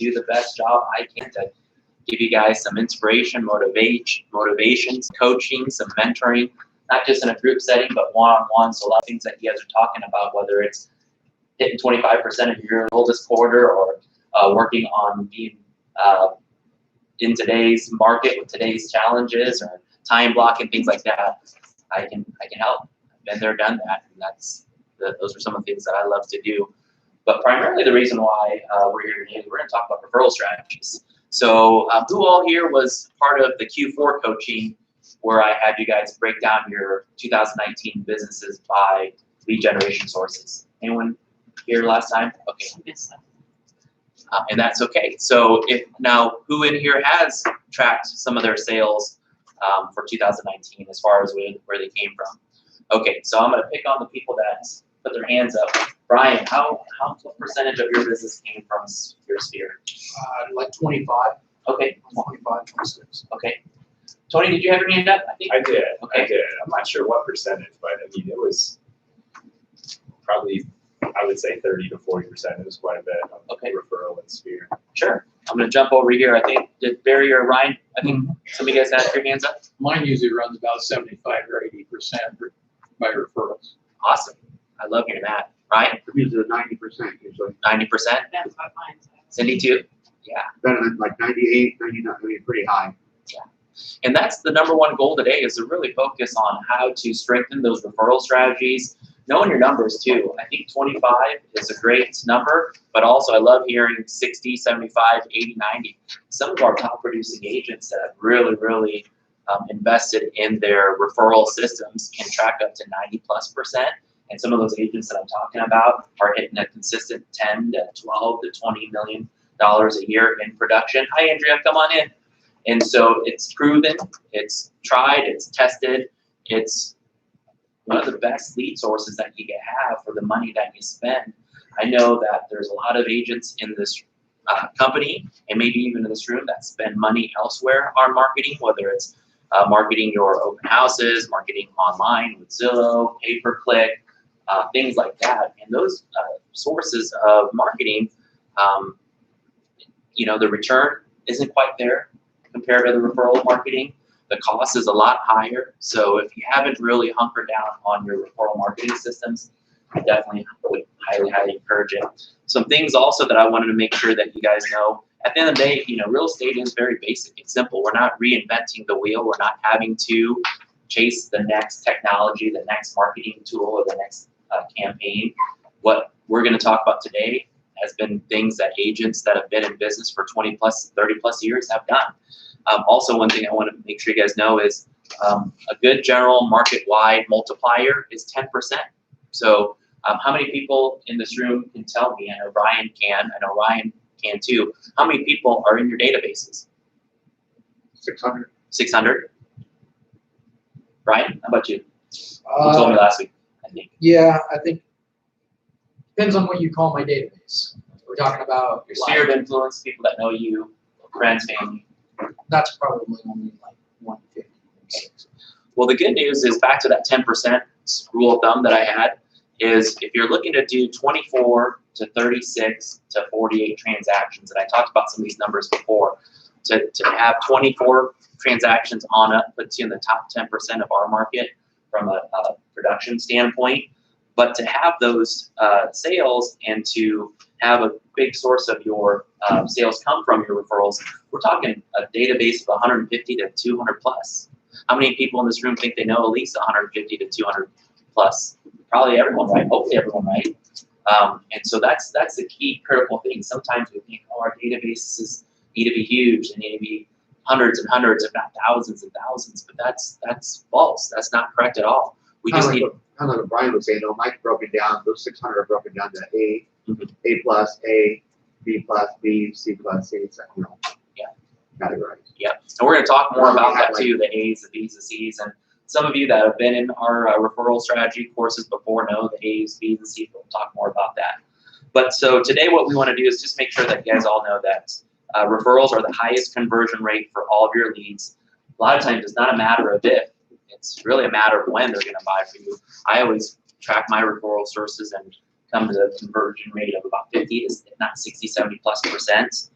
do the best job I can to give you guys some inspiration, motivations, coaching, some mentoring, not just in a group setting, but one-on-one. So a lot of things that you guys are talking about, whether it's hitting 25% of your goal this quarter or working on being in today's market with today's challenges or time blocking, things like that, I can help. I've been there, done that, and those are some of the things that I love to do. But primarily the reason why we're here today, we're going to talk about referral strategies. So who all here was part of the Q4 coaching where I had you guys break down your 2019 businesses by lead generation sources? Anyone here last time? Okay. And that's okay. So who in here has tracked some of their sales for 2019 as far as where they came from? Okay, so I'm going to pick on the people that put their hands up. Brian, what percentage of your business came from your sphere? Like 25. Okay. 25, 26. Okay. Tony, did you have your hand up? I did. Okay. I did. I'm not sure what percentage, but I mean, it was probably, I would say 30 to 40%. It was quite a bit of referral and sphere. Sure. I'm going to jump over here. I think, did Barry or Ryan, I think some of you guys had your hands up? Mine usually runs about 75 or 80% by referrals. Awesome. I love hearing that. Ryan? Usually 90% usually. 90%? That's what mine says. Cindy too? Yeah. Better than like 98, 99, I mean, pretty high. Yeah. And that's the number one goal today, is to really focus on how to strengthen those referral strategies, knowing your numbers too. I think 25 is a great number, but also I love hearing 60, 75, 80, 90. Some of our top producing agents that have really invested in their referral systems can track up to 90+%. And some of those agents that I'm talking about are hitting a consistent 10 to 12 to $20 million a year in production. Hi, Andrea, come on in. And so it's proven, it's tried, it's tested. It's one of the best lead sources that you can have for the money that you spend. I know that there's a lot of agents in this company and maybe even in this room that spend money elsewhere on marketing, whether it's marketing your open houses, marketing online with Zillow, pay-per-click, things like that. And those sources of marketing, the return isn't quite there compared to the referral marketing. The cost is a lot higher. So if you haven't really hunkered down on your referral marketing systems, I definitely would highly encourage it. Some things also that I wanted to make sure that you guys know, at the end of the day, real estate is very basic and simple. We're not reinventing the wheel. We're not having to chase the next technology, the next marketing tool, or the next campaign. What we're going to talk about today has been things that agents that have been in business for 20+, 30+ years have done. Also, one thing I want to make sure you guys know is a good general market-wide multiplier is 10%. So how many people in this room can tell me, I know Ryan can, I know Ryan can too, how many people are in your databases? 600. 600? Ryan, how about you? You told me last week, I think. Yeah, I think depends on what you call my database. We're talking about Your sphere of influence, people that know you, friends, family. That's probably only like 150. Well, the good news is, back to that 10% rule of thumb that I had, is if you're looking to do 24 to 36 to 48 transactions, and I talked about some of these numbers before, to have 24 transactions on up puts you in the top 10% of our market from a production standpoint. But to have those sales and to have a big source of your sales come from your referrals, we're talking a database of 150 to 200 plus. How many people in this room think they know at least 150 to 200 plus? Probably everyone, right? Hopefully everyone, right? And so that's the key critical thing. Sometimes we think, our databases need to be huge. They need to be hundreds and hundreds, if not thousands and thousands. But that's false. That's not correct at all. We just need. Kind of like Brian was saying, Mike broken down. Those 600 are broken down to A, A plus, A, B plus, B, C plus, C. Yeah. Categorized. Yeah. And we're going to talk more about that too, the A's, the B's, the C's. And some of you that have been in our referral strategy courses before know the A's, B's, and C's. We'll talk more about that. But so today what we want to do is just make sure that you guys all know that referrals are the highest conversion rate for all of your leads. A lot of times it's not a matter of if, it's really a matter of when they're going to buy for you. I always track my referral sources and come to a conversion rate of about 50 to not 60, 70+%.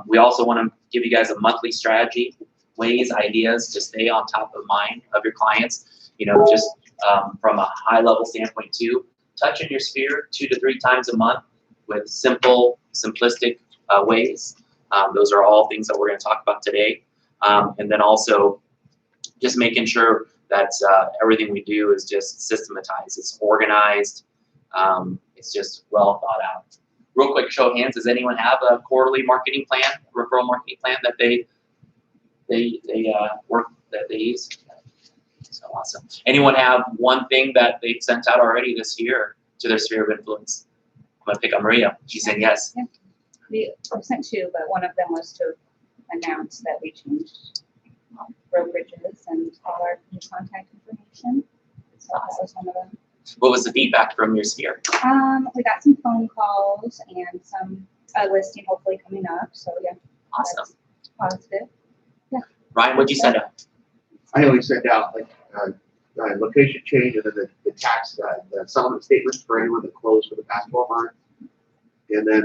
We also want to give you guys a monthly strategy, ways, ideas to stay on top of mind of your clients. You know, just from a high level standpoint too, touch in your sphere 2 to 3 times a month with simple, simplistic ways. Those are all things that we're going to talk about today. And then also just making sure that everything we do is just systematized, it's organized, it's just well thought out. Real quick show of hands, does anyone have a quarterly marketing plan, referral marketing plan that they use? So awesome. Anyone have one thing that they've sent out already this year to their sphere of influence? I'm gonna pick on Maria. She's saying yes. Yeah. We sent 2, but one of them was to announce that we changed brokerages and all our new contact information. So that was one of them. What was the feedback from your sphere? We got some phone calls and some listing hopefully coming up. So yeah. Awesome. That's positive. Yeah. Ryan, what'd you send out? I always send out like location change and then the tax, the settlement statements for anyone that closed for the past 12 months. And then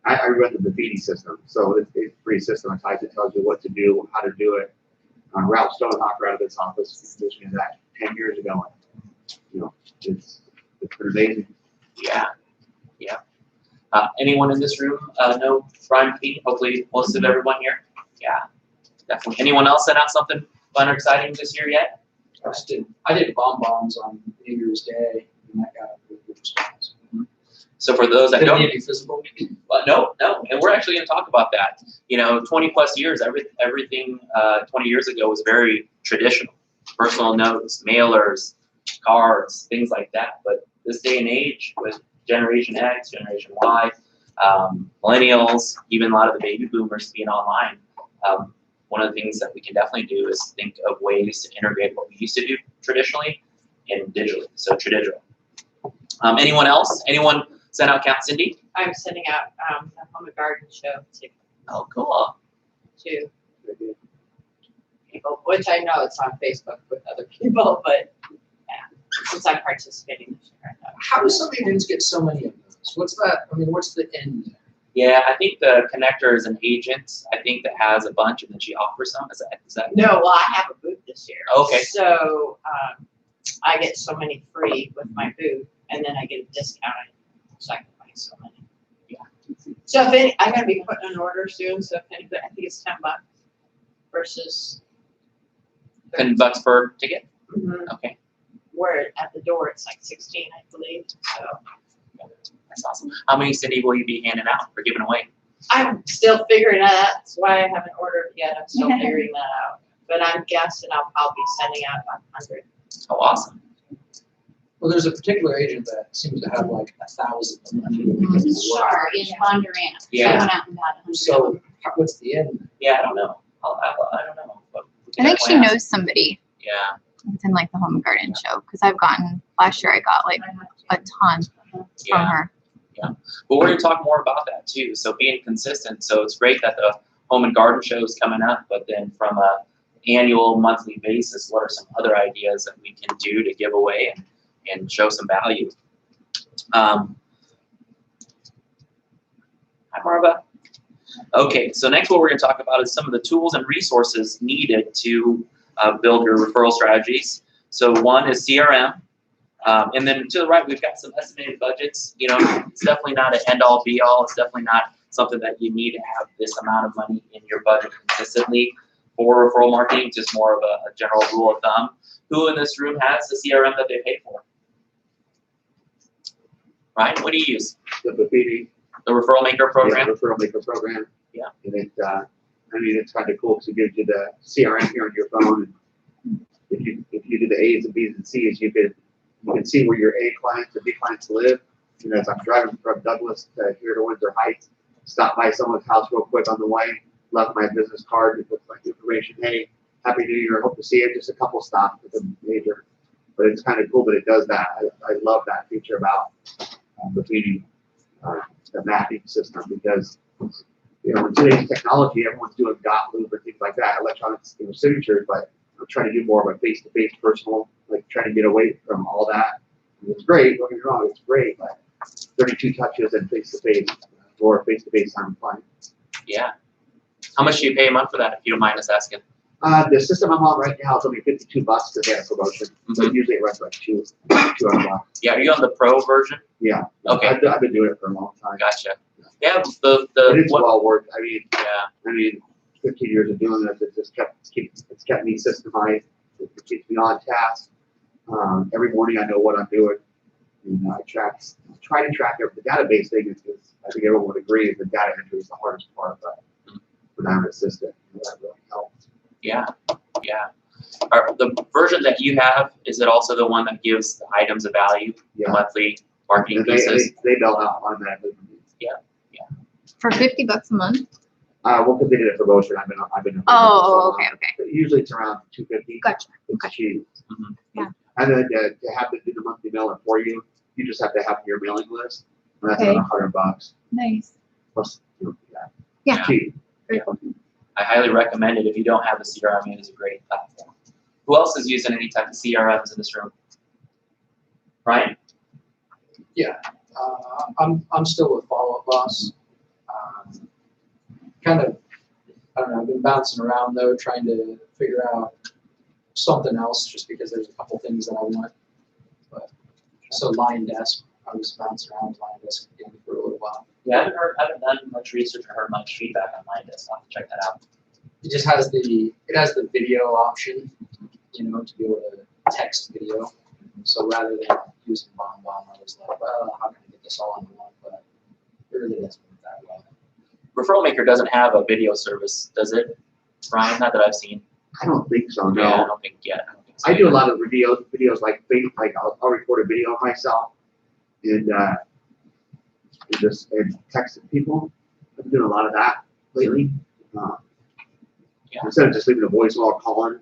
I run the Bafidi system, so it's pretty systematized. It tells you what to do, how to do it. Ralph Stonehocker out of this office positioned that 10 years ago. You know, it's pretty amazing. Yeah, yeah. Anyone in this room know Brian Bafidi? Hopefully most of everyone here. Yeah, definitely. Anyone else sent out something fun or exciting this year yet? I did bonbons on New Year's Day, and that got a really good response. So for those that Did don't, it be physical? no, and we're actually going to talk about that. You know, 20 plus years, everything 20 years ago was very traditional. Personal notes, mailers, cards, things like that. But this day and age, with Generation X, Generation Y, millennials, even a lot of the baby boomers being online, one of the things that we can definitely do is think of ways to integrate what we used to do traditionally and digitally. So tradigital. Anyone else? Anyone send out Count Cindy? I'm sending out the Home and Garden Show Oh, cool. to people, which I know it's on Facebook with other people, but yeah, since I'm participating this year. How do some agents get so many of those? What's that? I mean, what's the end there? Yeah, I think the connector is an agent, I think, that has a bunch and then she offers some. Is that? No, well, I have a booth this year. Okay. So I get so many free with my booth, and then I get a discount, so I can buy so many. Yeah. So if any, I'm gonna be putting an order soon. So if anybody, I think it's $10 versus $10 per ticket? Mhm. Okay, Where at the door it's like 16, I believe. So that's awesome. How many, Cindy, will you be handing out or giving away? I'm still figuring that out. That's why I haven't ordered yet. I'm still figuring that out. But I'm guessing I'll be sending out 100. Oh, awesome. Well, there's a particular agent that seems to have like 1,000 of them. Sure, in Bondurant. Yeah. I went out and got 100. So what's the end? Yeah, I don't know. I don't know. But we can I think she definitely ask. knows somebody Yeah. that's in like the home and garden show because I've gotten last year I got like a ton from Yeah. her. But we're going to talk more about that too. So being consistent. So it's great that the home and garden show is coming up, but then from a annual, monthly basis, what are some other ideas that we can do to give away and show some value? Hi, Marva. Okay, so next what we're going to talk about is some of the tools and resources needed to build your referral strategies. So one is CRM. And then to the right, we've got some estimated budgets. You know, it's definitely not an end-all, be-all. It's definitely not something that you need to have this amount of money in your budget consistently for referral marketing. Just more of a general rule of thumb. Who in this room has the CRM that they pay for? Ryan, what do you use? The Bafidi. The Referral Maker program? Yeah, Referral Maker program. Yeah. And it, I mean, it's kind of cool because it gives you the CRM here on your phone. If you do the A's and B's and C's, you can see where your A clients and B clients live. You know, as I'm driving from Douglas to here to Windsor Heights, stop by someone's house real quick on the way, left my business card with my information. Hey, Happy New Year, hope to see you. Just a couple stops with a major, but it's kind of cool that it does that. I love that feature about Bafidi, the mapping system, because you know, in today's technology, everyone's doing dot loop and things like that, electronic signatures, but I'm trying to do more of a face-to-face personal, like trying to get away from all that. It's great, don't get me wrong, it's great, but 32 touches and face-to-face, or face-to-face time fine. Yeah. How much do you pay a month for that, if you don't mind us asking? The system I'm on right now is only $52 because they had a promotion. So usually it runs like $200. Yeah, are you on the pro version? Yeah. Okay. I've been doing it for a long time. Gotcha. Yeah, But it's well worth. I yeah. mean, 15 years of doing this, it just it's kept me systemized. It keeps me on task. Every morning I know what I'm doing. And I try to track everything. The database thing is, I think everyone would agree, the data entry is the hardest part, but when I'm an assistant, that really helps. Yeah, yeah. The version that you have, is it also the one that gives the items of value, Yeah. monthly marketing And pieces? they bail out automatically. Yeah. For $50 a month? Well, because they did a promotion, I've been. Oh, okay. Usually it's around $250. Gotcha. It's cheap. Mhm. Yeah. And then to have them do the monthly mailing for you, you just have to have your mailing list. And that's Okay. about $100 Nice. plus. Yeah. It's cheap. Very cool. I highly recommend it. If you don't have a CRM, it is a great platform. Who else is using any type of CRMs in this room? Ryan? Yeah, I'm still with Follow Up Boss. Kind of, I don't know, I've been bouncing around though, trying to figure out something else just because there's a couple things that I want. But so Line Desk, I was bouncing around Line Desk again for a little while. Yeah, I haven't done much research or heard much feedback on Line Desk. I'll have to check that out. It just has the video option, you know, to be able to text video. So rather than using BombBomb, I was like, well, how can I get this all into one? But it really doesn't work that well. Referral Maker doesn't have a video service, does it, Ryan? Not that I've seen. I don't think so, no. Yeah, I don't think yet. I do a lot of videos like I'll record a video of myself and text people. I'm doing a lot of that lately. Yeah. Instead of just leaving a voicemail or calling,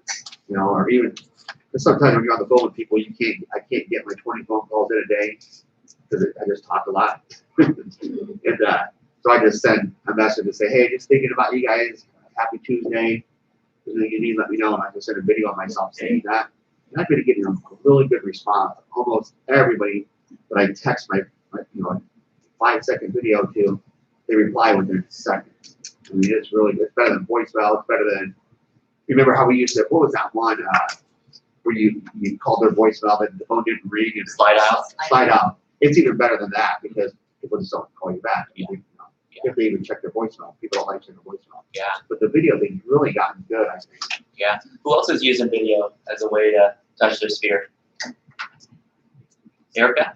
you know, or even sometimes when you're on the phone with people, I can't get my 20 phone calls in a day because I just talk a lot. And so I just send a message to say, hey, just thinking about you guys. Happy Tuesday. If you need, let me know. And I just send a video of myself saying that. And I've been getting a really good response. Almost everybody that I text my 5-second video to, they reply within a second. I mean, it's really good. It's better than voicemail. It's better than, remember how we used to, what was that one where you called their voicemail and the phone didn't ring and Slide out. Slide out. It's even better than that because people just don't call you back. Yeah. If they even check their voicemail, people don't like checking their voicemail. Yeah. But the video thing's really gotten good, I think. Yeah. Who else is using video as a way to touch their sphere? Erica?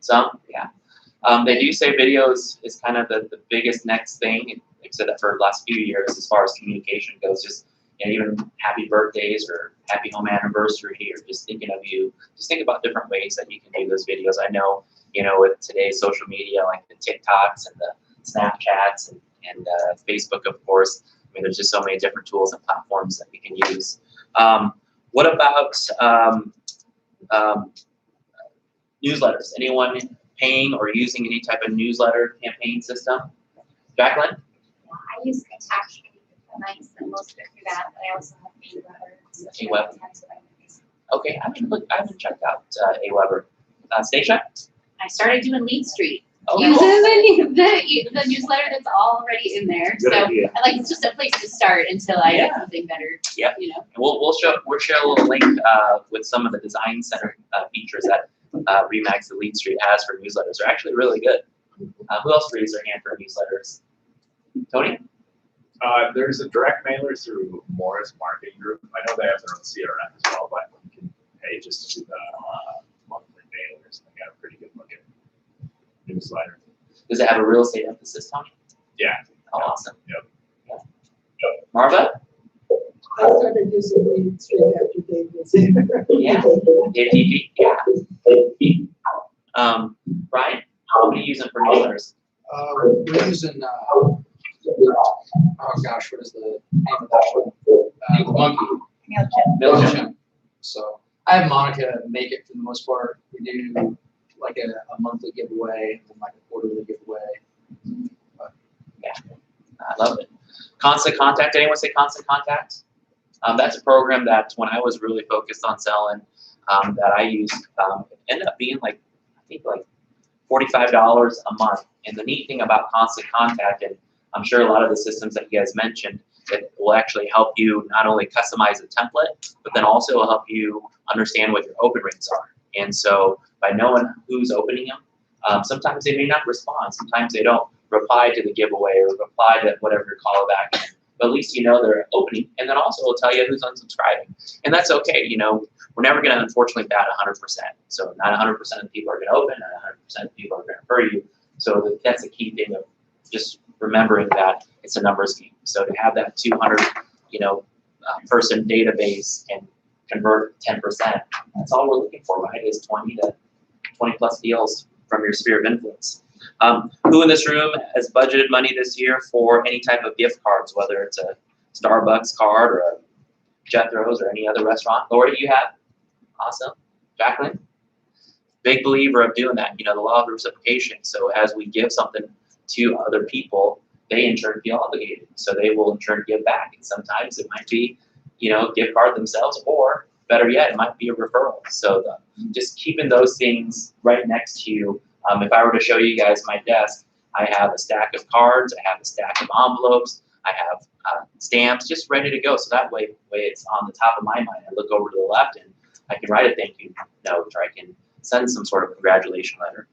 Some? Yeah. They do say video is kind of the biggest next thing. I've said that for the last few years as far as communication goes. Just even happy birthdays or happy home anniversary or just thinking of you. Just think about different ways that you can do those videos. I know, with today's social media, like the TikToks and the Snapchats and Facebook, of course. I mean, there's just so many different tools and platforms that we can use. What about newsletters? Anyone paying or using any type of newsletter campaign system? Jacqueline? Yeah, I use Attachment, and I spend most of it through that, but I also have AWeber. AWeber. Okay, I haven't checked out AWeber. Stacia? I started doing Lead Street. Oh, Using the newsletter that's already in there. Good So idea. it's just a place to start until I Yeah. get something better. Yeah. You know. We'll share a little link with some of the design center features that Remax the Lead Street has for newsletters. They're actually really good. Who else raised their hand for newsletters? Tony? There's a direct mailer through Morris Marketing Group. I know they have their own CRM as well, but you can pay just to the monthly mailers. They got a pretty good looking newsletter. Does it have a real estate emphasis, Tony? Yeah. Oh, awesome. Yep. Yeah. Marva? I started using Lead Street after Dave was in. Yeah. ATP? Yeah. Brian? How are you using for newsletters? We're using, oh gosh, what is the name of that one? The monkey. MailChimp. So I have Monica make it for the most part. We do like a monthly giveaway and like a quarterly giveaway. Yeah, I love it. Constant Contact. Anyone say Constant Contact? That's a program that when I was really focused on selling, that I used, it ended up being I think $45 a month. And the neat thing about Constant Contact, and I'm sure a lot of the systems that you guys mentioned that will actually help you not only customize a template, but then also help you understand what your open rates are. And so by knowing who's opening them, sometimes they may not respond. Sometimes they don't reply to the giveaway or reply to whatever call back. But at least you know they're opening, and then also it'll tell you who's unsubscribing. And that's okay. You know, we're never going to unfortunately bat 100%. So not 100% of the people are going to open, not 100% of the people are going to refer you. So that's the key thing of just remembering that it's a numbers game. So to have that 200, person database and convert 10%, that's all we're looking for, right? Is 20 plus deals from your sphere of influence. Who in this room has budgeted money this year for any type of gift cards, whether it's a Starbucks card or a Jethro's or any other restaurant? Lori, you have? Awesome. Jacqueline? Big believer of doing that, the law of reciprocation. So as we give something to other people, they in turn feel obligated. So they will in turn give back. And sometimes it might be, gift card themselves, or better yet, it might be a referral. So just keeping those things right next to you. If I were to show you guys my desk, I have a stack of cards, I have a stack of envelopes, I have stamps just ready to go. So that way it's on the top of my mind. I look over to the left and I can write a thank you note, or I can send some sort of congratulation letter.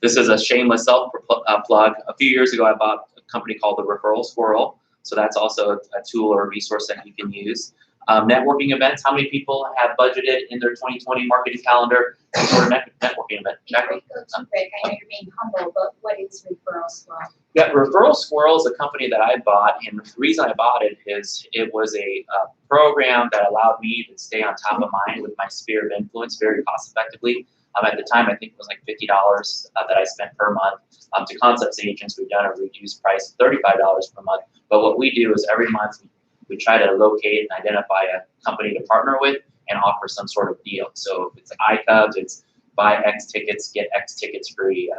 This is a shameless self-plug. A few years ago, I bought a company called the Referral Squirrel. So that's also a tool or a resource that you can use. Networking events, how many people have budgeted in their 2020 marketing calendar for a networking event? Jacqueline? I know you're being humble, but what is Referral Squirrel? Yeah, Referral Squirrel is a company that I bought, and the reason I bought it is it was a program that allowed me to stay on top of mind with my sphere of influence very cost effectively. At the time, I think it was like $50 that I spent per month. To Concepts agents, we've done a reduced price of $35 per month. But what we do is every month we try to locate and identify a company to partner with and offer some sort of deal. So if it's iCubs, it's buy X tickets, get X tickets free.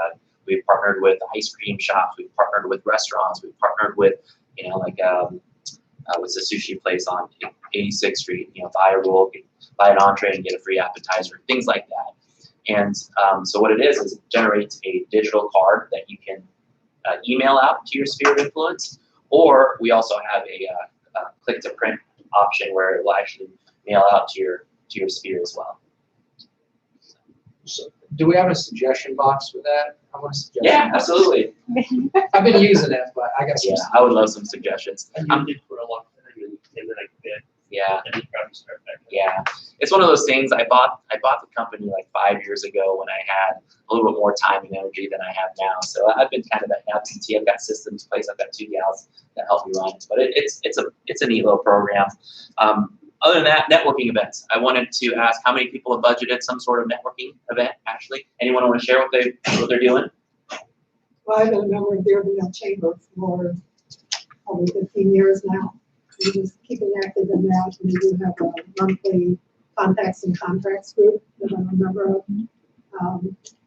We've partnered with ice cream shops. We've partnered with restaurants. We've partnered with, what's the sushi place on 86th Street? Buy a roll, buy an entree and get a free appetizer, things like that. And so what it is it generates a digital card that you can email out to your sphere of influence, or we also have a click to print option where it will actually mail out to your sphere as well. So, do we have a suggestion box for that? I want a suggestion. Yeah, absolutely. I've been using it, but I got some. Yeah, I would love some suggestions. I used it for a long time, and then I quit. Yeah. And it's probably start back. Yeah, it's one of those things. I bought the company like 5 years ago when I had a little bit more time and energy than I have now. So I've been kind of an absentee. I've got systems in place. I've got 2 gals that help me run it. But it's a neat little program. Other than that, networking events. I wanted to ask how many people have budgeted some sort of networking event. Ashley, anyone want to share what they're doing? Well, I've been a member of the Urban Chamber for probably 15 years now. We're just keeping active in that. We do have a monthly contacts and contracts group that I'm a member of.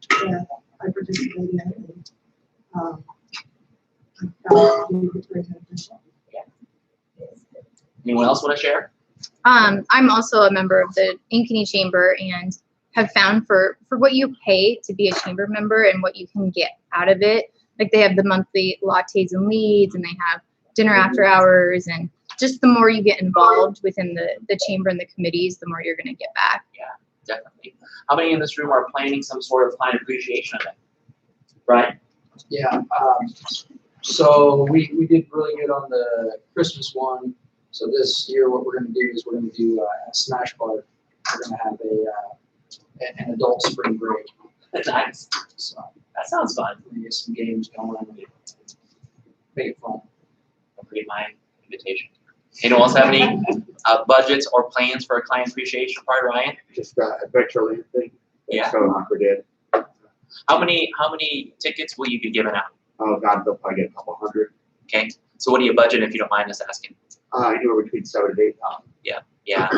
That I participate in. And, I found it to be very beneficial. Anyone else want to share? I'm also a member of the Ankeny Chamber and have found for what you pay to be a chamber member and what you can get out of it. Like they have the monthly lattes and leads, and they have dinner after hours, and just the more you get involved within the chamber and the committees, the more you're going to get back. Yeah, definitely. How many in this room are planning some sort of client appreciation event? Brian? Yeah. So we did really good on the Christmas one. So this year, what we're going to do is we're going to do a smash bar. We're going to have an adult spring break. Nice. So That sounds fun. we get some games going on. Make it fun. I'll create my invitation. Anyone else have any budgets or plans for a client appreciation party, Ryan? Just virtually thing. Yeah. So awkward did. How many tickets will you be giving out? Oh God, they'll probably get a couple hundred. Okay. So what do you budget if you don't mind us asking? Anywhere between 7,000 to 8,000. Yeah.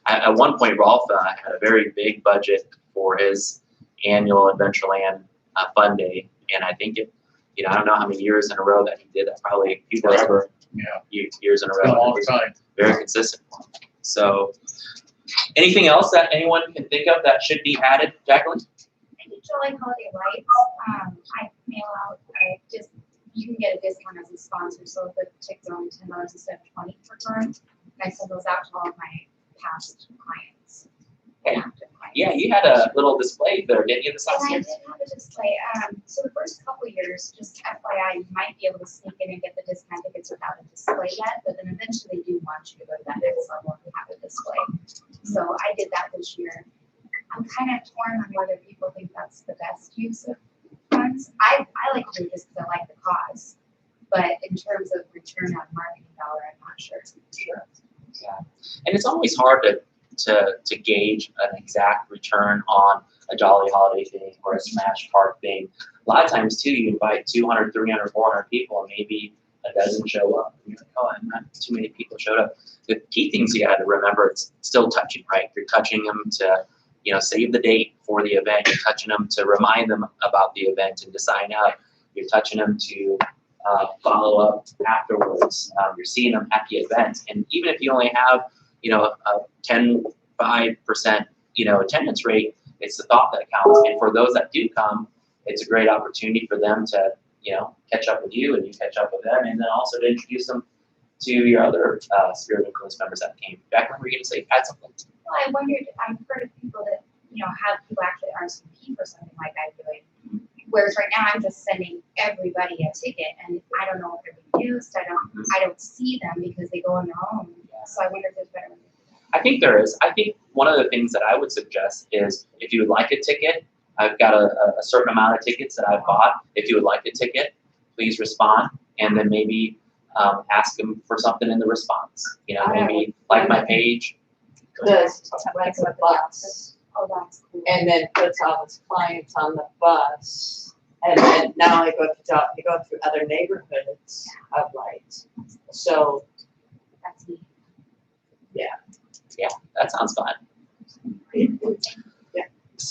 At one point, Rolf had a very big budget for his annual Adventureland Fun Day, and I think I don't know how many years in a row that he did that. Probably a few Forever. years in a It's been row. a long time. Very consistent. So, anything else that anyone can think of that should be added, Jacqueline? I think Jolly Holiday Lights, I mail out, you can get a discount as a sponsor, so if the tickets are only $10 instead of 20 per card, and I send those out to all of my past clients. Okay. Active clients. Yeah, you had a little display there, didn't you, this last And I year? did have a display. So the first couple years, just FYI, you might be able to sneak in and get the discount tickets without a display yet, but then eventually they do want you to go to that next level and have a display. So I did that this year. I'm kind of torn on whether people think that's the best use of funds. I like to do it just because I like the cause, but in terms of return on marketing dollar, I'm not sure. Sure. Yeah, and it's always hard to gauge an exact return on a Jolly Holiday thing or a Smash Park thing. A lot of times too, you invite 200, 300, 400 people, and maybe a dozen show up. And you're like, oh, not too many people showed up. The key things you got to remember, it's still touching, right? You're touching them to, save the date for the event. You're touching them to remind them about the event and to sign up. You're touching them to follow up afterwards. You're seeing them at the event. And even if you only have, a 5%, attendance rate, it's the thought that counts. And for those that do come, it's a great opportunity for them to, catch up with you and you catch up with them, and then also to introduce them to your other Spirit of Influence members that came. Back when we were going to say, add something. Well, I wondered, I've heard of people that, have people actually RSVP for something like I'm doing. Whereas right now I'm just sending everybody a ticket and I don't know if they're being used. I don't see them because they go on their own. So I wonder if there's better ways. I think there is. I think one of the things that I would suggest is if you would like a ticket, I've got a certain amount of tickets that I've bought. If you would like a ticket, please respond, and then maybe ask them for something in the response. Maybe like my page. Does rent a bus Oh, that's cool. and then puts all his clients on the bus. And then now they go through other neighborhoods of lights. So, That's neat. Yeah, that sounds fun. yeah.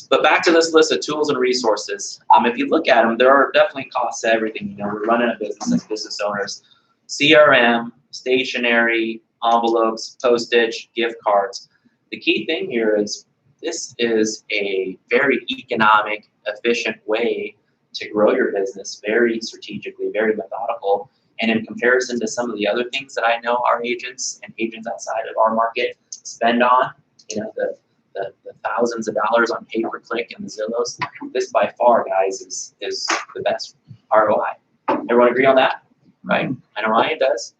But back to this list of tools and resources. If you look at them, there are definitely costs to everything. We're running a business as business owners. CRM, stationery, envelopes, postage, gift cards. The key thing here is this is a very economic, efficient way to grow your business, very strategically, very methodical. And in comparison to some of the other things that I know our agents and agents outside of our market spend on, the thousands of dollars on pay-per-click and the Zillows, this by far, guys, is the best ROI. Everyone agree on that? Right? I know Ryan does.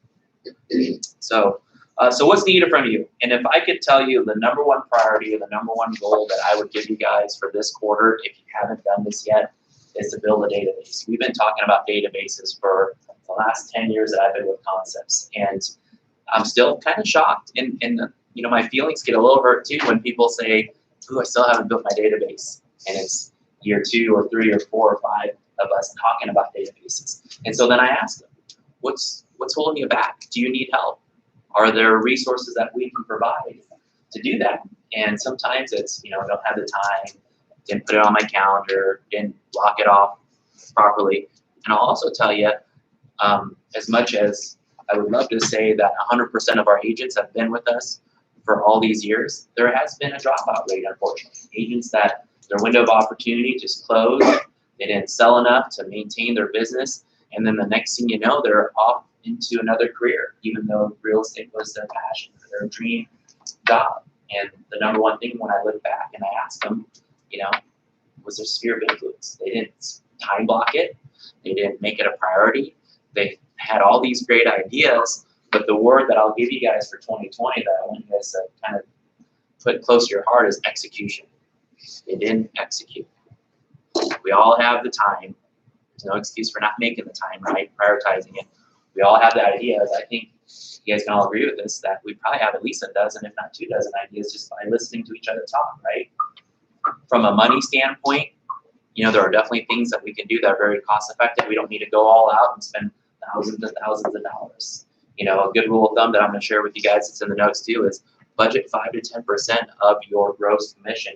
So what's needed from you? And if I could tell you the number one priority or the number one goal that I would give you guys for this quarter, if you haven't done this yet, is to build a database. We've been talking about databases for the last 10 years that I've been with Concepts, and I'm still kind of shocked. And my feelings get a little hurt too when people say, "Ooh, I still haven't built my database," and it's year 2 or 3 or 4 or 5 of us talking about databases. And so then I ask them, "What's holding you back? Do you need help? Are there resources that we can provide to do that?" And sometimes it's, I don't have the time, didn't put it on my calendar, didn't block it off properly. And I'll also tell you, as much as I would love to say that 100% of our agents have been with us for all these years, there has been a dropout rate, unfortunately. Agents that their window of opportunity just closed, they didn't sell enough to maintain their business, and then the next thing you know, they're off into another career, even though real estate was their passion, their dream job. And the number one thing when I look back and I ask them, was their sphere of influence. They didn't time block it. They didn't make it a priority. They had all these great ideas, but the word that I'll give you guys for 2020 that I want you guys to kind of put close to your heart is execution. They didn't execute. We all have the time. There's no excuse for not making the time, right? Prioritizing it. We all have the ideas. I think you guys can all agree with this, that we probably have at least a dozen, if not 2 dozen ideas just by listening to each other talk, right? From a money standpoint, there are definitely things that we can do that are very cost effective. We don't need to go all out and spend thousands and thousands of dollars. A good rule of thumb that I'm going to share with you guys, it's in the notes too, is budget 5 to 10% of your gross commission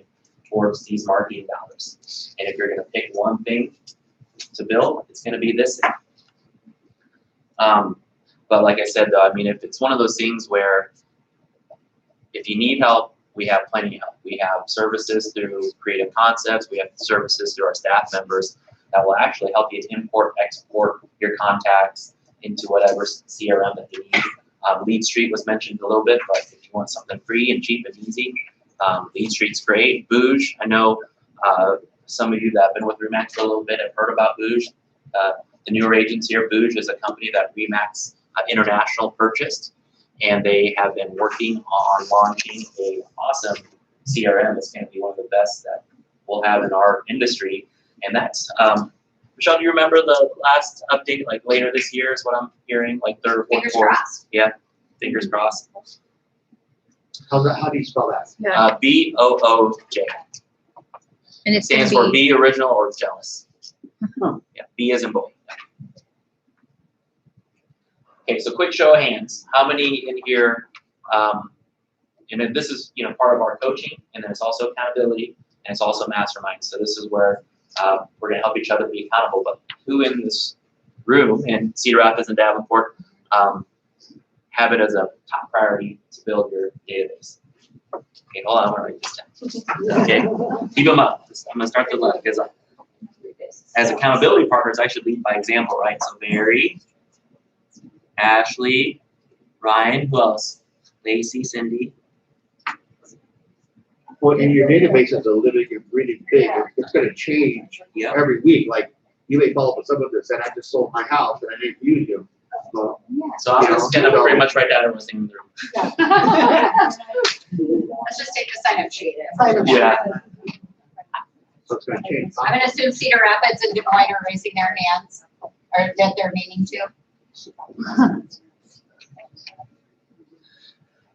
towards these marketing dollars. And if you're going to pick one thing to build, it's going to be this thing. But like I said, though, if it's one of those things where if you need help, we have plenty of help. We have services through Creative Concepts. We have services through our staff members that will actually help you import, export your contacts into whatever CRM that you need. Lead Street was mentioned a little bit, but if you want something free and cheap and easy, Lead Street's great. Booge, I know some of you that have been with Remax for a little bit have heard about Booge. The newer agents here, Booge is a company that Remax International purchased, and they have been working on launching a awesome CRM. It's going to be one of the best that we'll have in our industry, and that's Michelle, do you remember the last update, like later this year is what I'm hearing, like third or fourth Fingers quarter? crossed. Yeah, fingers crossed. How do you spell that? Yeah. BOOJ. And It it's gonna stands for be, Be Original or Jealous. Huh. Yeah, B as in boy. Okay, so quick show of hands. How many in here, and then this is part of our coaching, and then it's also accountability, and it's also mastermind. So this is where we're going to help each other be accountable. But who in this room in Cedar Rapids and Davenport have it as a top priority to build your database? Okay, hold on, I'm going to write this down. Okay, keep them up. I'm going to start to look because as accountability partners, I should lead by example, right? So Mary, Ashley, Ryan, who else? Lacey, Cindy. Well, and your database is really big. It's going to change Yep. every week. Like you may follow up with someone that said, "I just sold my house and I didn't use you." Well, So I'm just going to pretty much write down everything in the room. Let's just take the sign up sheet. Yeah. so it's going to change. I'm gonna assume Cedar Rapids and Des Moines are raising their hands, or that they're meaning to.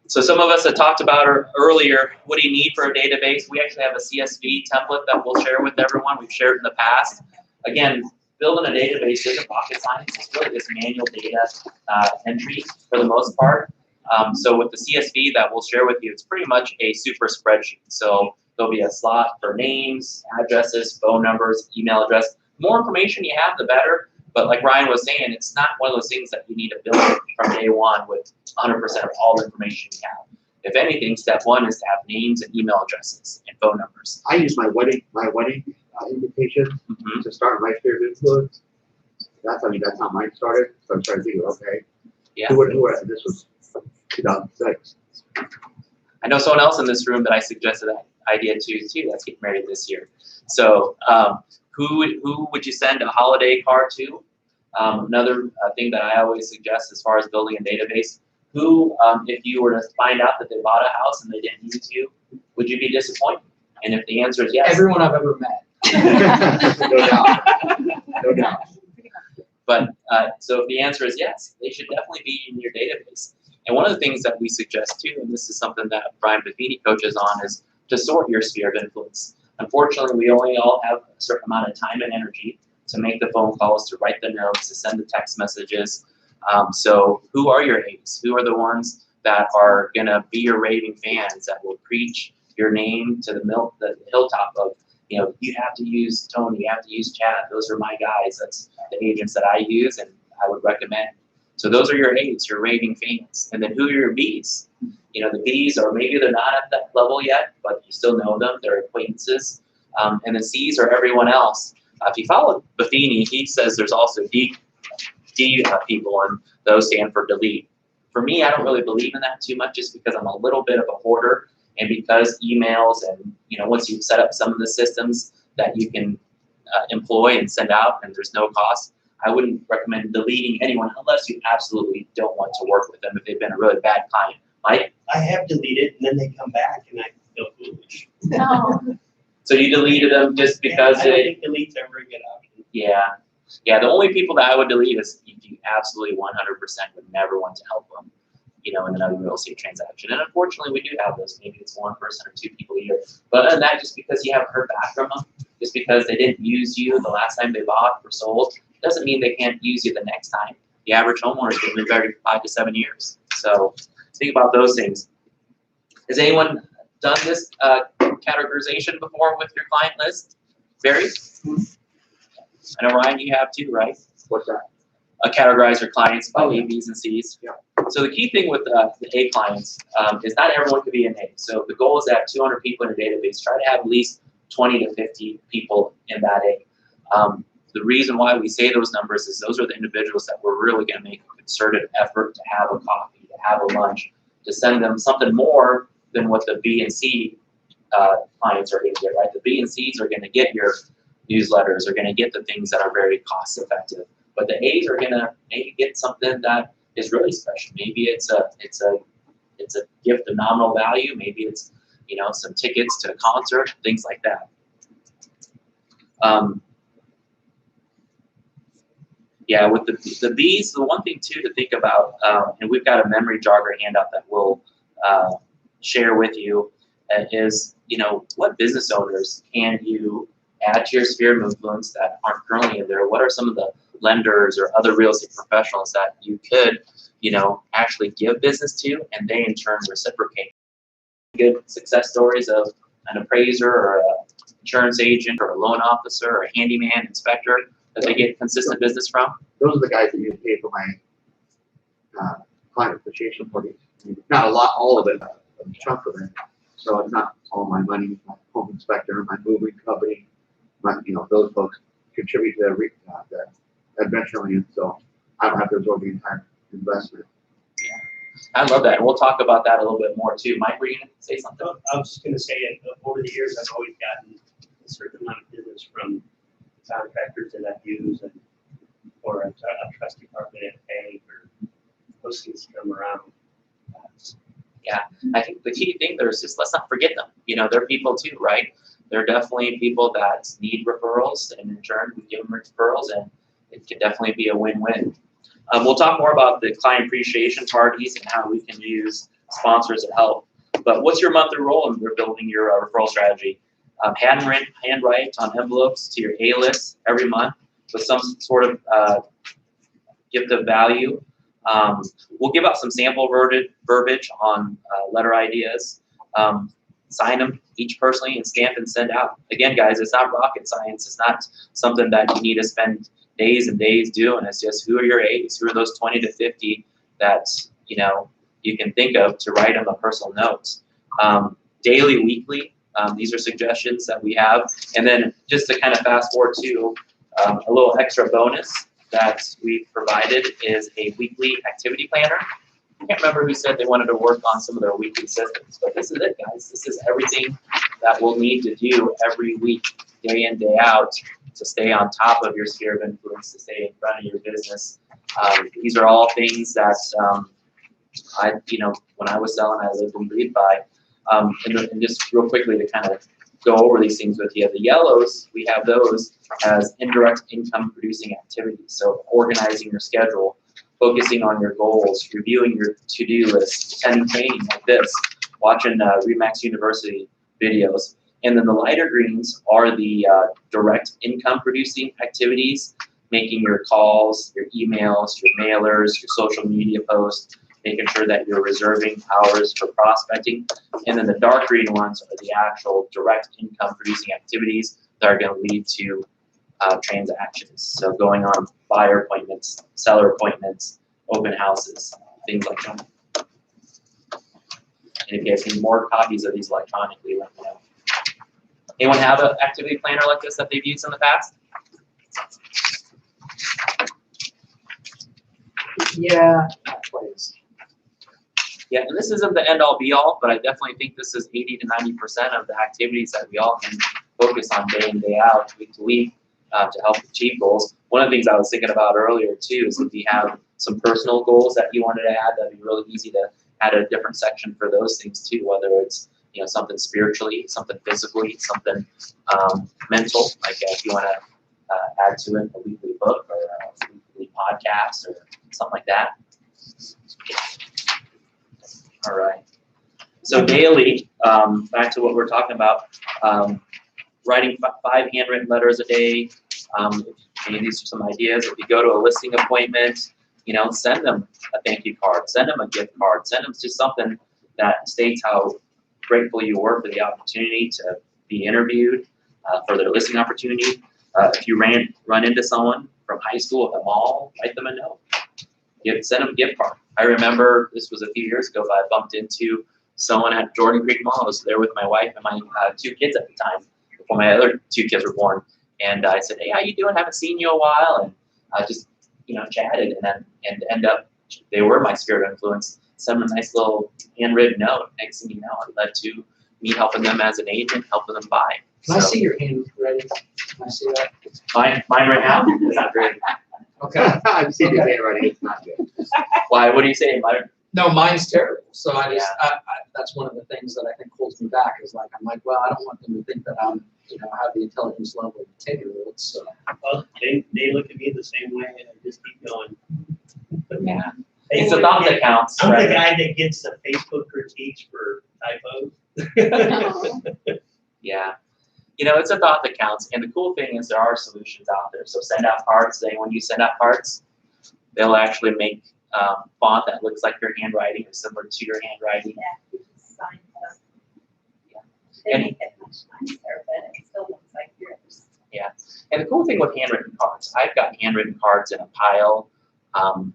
So some of us had talked about earlier, what do you need for a database? We actually have a CSV template that we'll share with everyone. We've shared in the past. Again, building a database isn't rocket science. It's really just manual data entry for the most part. So with the CSV that we'll share with you, it's pretty much a super spreadsheet. So there'll be a slot for names, addresses, phone numbers, email address. The more information you have, the better. But like Ryan was saying, it's not one of those things that you need to build from day one with 100% of all the information you have. If anything, step one is to have names and email addresses and phone numbers. I use my wedding invitation to start my sphere of influence. That's how mine started. So I'm trying to think of Yeah. who this was 2006. I know someone else in this room that I suggested that idea to too. That's getting married this year. So who would you send a holiday card to? Another thing that I always suggest as far as building a database, who, if you were to find out that they bought a house and they didn't use you, would you be disappointed? And if the answer is yes. Everyone I've ever met. No doubt. No doubt. But so if the answer is yes, they should definitely be in your database. And one of the things that we suggest too, and this is something that Brian Buffini coaches on, is to sort your sphere of influence. Unfortunately, we only all have a certain amount of time and energy to make the phone calls, to write the notes, to send the text messages. So who are your aides? Who are the ones that are going to be your raving fans that will preach your name to the hilltop of, you have to use Tony, you have to use Chad. Those are my guys. That's the agents that I use and I would recommend. So those are your aides, your raving fans. And then who are your Bs? The Bs are maybe they're not at that level yet, but you still know them. They're acquaintances. And the Cs are everyone else. If you follow Buffini, he says there's also D people, and those stand for delete. For me, I don't really believe in that too much just because I'm a little bit of a hoarder, and because emails and, once you've set up some of the systems that you can employ and send out and there's no cost, I wouldn't recommend deleting anyone unless you absolutely don't want to work with them if they've been a really bad client. Mike? I have deleted and then they come back and I feel foolish. No. So you deleted them just because I don't think delete's ever a good option. Yeah. The only people that I would delete is if you absolutely 100% would never want to help them, in another real estate transaction. And unfortunately, we do have those. Maybe it's one person or two people a year. But other than that, just because you haven't heard back from them, just because they didn't use you the last time they bought or sold, doesn't mean they can't use you the next time. The average homeowner is going to live 5 to 7 years. So think about those things. Has anyone done this categorization before with your client list? Barry? I know, Ryan, you have too, right? What's that? Categorize your clients by A, Bs, and Cs. Yeah. So the key thing with the A clients is not everyone can be an A. So the goal is to have 200 people in your database. Try to have at least 20 to 50 people in that A. The reason why we say those numbers is those are the individuals that we're really going to make a concerted effort to have a coffee, to have a lunch, to send them something more than what the B and C clients are going to get, right? The B and Cs are going to get your newsletters, are going to get the things that are very cost effective. But the A's are going to maybe get something that is really special. Maybe it's a gift of nominal value. Maybe it's, you know, some tickets to a concert, things like that. Yeah, with the B's, the one thing too to think about, and we've got a memory jogger handout that we'll share with you, is, you know, what business owners can you add to your sphere of influence that aren't currently in there? What are some of the lenders or other real estate professionals that you could, you know, actually give business to, and they in turn reciprocate? Good success stories of an appraiser or an insurance agent or a loan officer or a handyman, inspector that they get consistent business from? Those are the guys that you pay for my client appreciation parties. Not a lot, all of it, a chunk of it. So it's not all my money. My home inspector, my moving company, you know, those folks contribute to the Adventureland. So I don't have to absorb the entire investment. I love that, and we'll talk about that a little bit more too. Mike, were you gonna say something? I was just gonna say, over the years, I've always gotten a certain amount of business from contractors that I've used, and or a trust department at a bank, or those things come around. Yeah, I think the key thing there is just let's not forget them. You know, they're people too, right? They're definitely people that need referrals, and in turn, we give them referrals, and it can definitely be a win-win. We'll talk more about the client appreciation parties and how we can use sponsors to help. But what's your monthly role in building your referral strategy? Handwrite on envelopes to your A list every month with some sort of gift of value. We'll give out some sample verbiage on letter ideas. Sign them each personally and stamp and send out. Again, guys, it's not rocket science. It's not something that you need to spend days and days doing. It's just, who are your A's? Who are those 20 to 50 that, you know, you can think of to write them a personal note? Daily, weekly, these are suggestions that we have. And then just to kind of fast forward to a little extra bonus that we've provided is a weekly activity planner. I can't remember who said they wanted to work on some of their weekly systems, but this is it, guys. This is everything that we'll need to do every week, day in, day out, to stay on top of your sphere of influence, to stay in front of your business. These are all things that when I was selling, I lived and breathed by. And just real quickly to kind of go over these things with you. The yellows, we have those as indirect income producing activities. So organizing your schedule, focusing on your goals, reviewing your to-do list, attending training like this, watching Remax University videos. And then the lighter greens are the direct income producing activities, making your calls, your emails, your mailers, your social media posts, making sure that you're reserving hours for prospecting. And then the dark green ones are the actual direct income producing activities that are going to lead to transactions. So going on buyer appointments, seller appointments, open houses, things like that. And if you guys need more copies of these electronically, let me know. Anyone have an activity planner like this that they've used in the past? Yeah. Yeah, and this isn't the end-all be-all, but I definitely think this is 80 to 90% of the activities that we all can focus on day in, day out, week to week, to help achieve goals. One of the things I was thinking about earlier too is if you have some personal goals that you wanted to add, that'd be really easy to add a different section for those things too, whether it's something spiritually, something physically, something mental, like if you want to add to it a weekly book or a weekly podcast or something like that. All right. So daily, back to what we're talking about, writing 5 handwritten letters a day. These are some ideas. If you go to a listing appointment, send them a thank you card, send them a gift card, send them just something that states how grateful you were for the opportunity to be interviewed for their listing opportunity. If you run into someone from high school at the mall, write them a note. Send them a gift card. I remember this was a few years ago, but I bumped into someone at Jordan Creek Mall. I was there with my wife and my 2 kids at the time, before my other 2 kids were born. And I said, hey, how you doing? Haven't seen you a while. And I just, chatted, and end up, they were my sphere of influence. Sent them a nice little handwritten note. Next thing you know, it led to me helping them as an agent, helping them buy. Can I see your handwriting? Can I see that? Mine right now is not great. Okay. I've seen your Okay. handwriting, it's not good. Why? What do you say? No, mine's terrible. So I just, that's one of the things that I think holds me back is like, I'm like, well, I don't want them to think that I'm, have the intelligence level of a 10-year-old. So. Well, they look at me the same way and I just keep going. Yeah. Hey, It's the thought that counts. I'm the Right? guy that gets the Facebook critiques for typos. Yeah. It's a thought that counts. And the cool thing is there are solutions out there. So send out cards. When you send out cards, they'll actually make font that looks like your handwriting or similar to your handwriting. Yeah, sign stuff. Yeah. They And- make it much nicer, but it still looks like yours. Yeah. And the cool thing with handwritten cards, I've got handwritten cards in a pile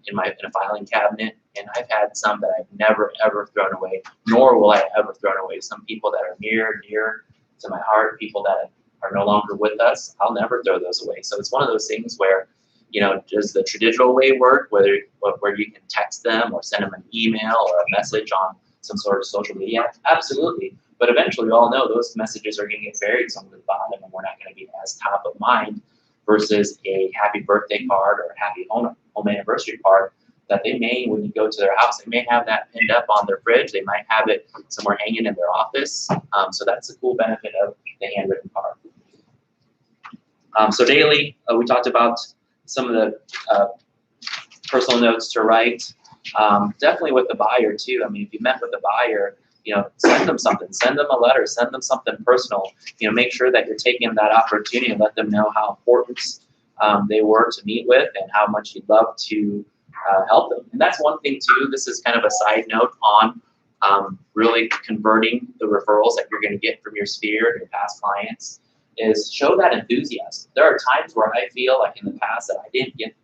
in a filing cabinet, and I've had some that I've never ever thrown away, nor will I ever throw away. Some people that are near to my heart, people that are no longer with us, I'll never throw those away. So it's one of those things where, does the traditional way work, where you can text them or send them an email or a message on some sort of social media? Absolutely. But eventually, we all know those messages are going to get buried somewhere at the bottom, and we're not going to be as top of mind versus a happy birthday card or a happy home anniversary card that they may, when you go to their house, they may have that pinned up on their fridge. They might have it somewhere hanging in their office. So that's the cool benefit of the handwritten card. So daily, we talked about some of the personal notes to write. Definitely with the buyer too. I mean, if you met with the buyer, send them something, send them a letter, send them something personal. Make sure that you're taking that opportunity and let them know how important they were to meet with and how much you'd love to help them. And that's one thing too. This is kind of a side note on really converting the referrals that you're going to get from your sphere and your past clients. Is show that enthusiasm. There are times where I feel like in the past that I didn't get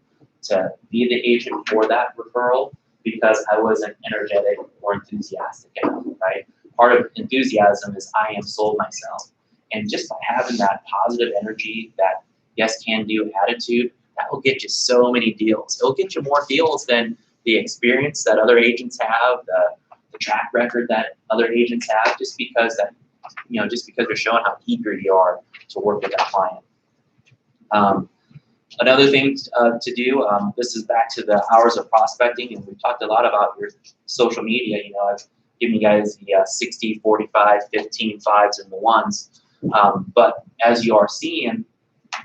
to be the agent for that referral because I wasn't energetic or enthusiastic enough, right? Part of enthusiasm is I am sold myself. And just by having that positive energy, that yes can do attitude, that will get you so many deals. It'll get you more deals than the experience that other agents have, the track record that other agents have, just because you're showing how eager you are to work with that client. Another thing to do, this is back to the hours of prospecting, and we talked a lot about your social media. I've given you guys the 60, 45, 15, 5s, and the 1s. But as you are seeing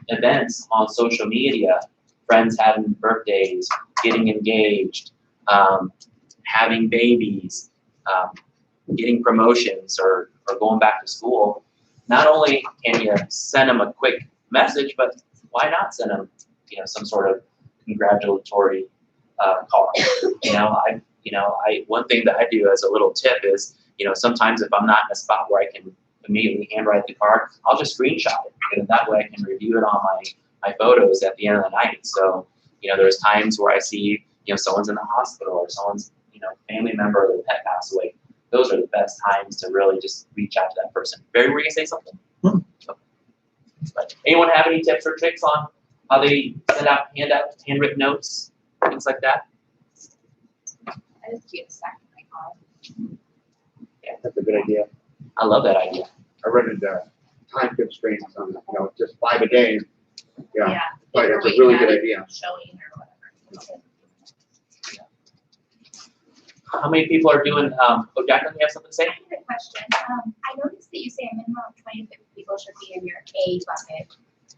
events on social media, friends having birthdays, getting engaged, having babies, getting promotions, or going back to school, not only can you send them a quick message, but why not send them, some sort of congratulatory card? One thing that I do as a little tip is, sometimes if I'm not in a spot where I can immediately handwrite the card, I'll just screenshot it, and that way I can review it on my photos at the end of the night. So, there's times where I see, someone's in the hospital or someone's, family member or their pet passed away. Those are the best times to really just reach out to that person. Barry, were you gonna say something? But anyone have any tips or tricks on how they send out handwritten notes, things like that? I just keep a stack in my car. Yeah, That's a good idea. I love that idea. I read into time constraints on, just 5 a day. Yeah, but You're it's a really waiting good at idea. Showing or whatever. How many people are doing, Jacqueline, you have something to say? I have a question. I noticed that you say a minimum of 20 to 50 people should be in your A bucket.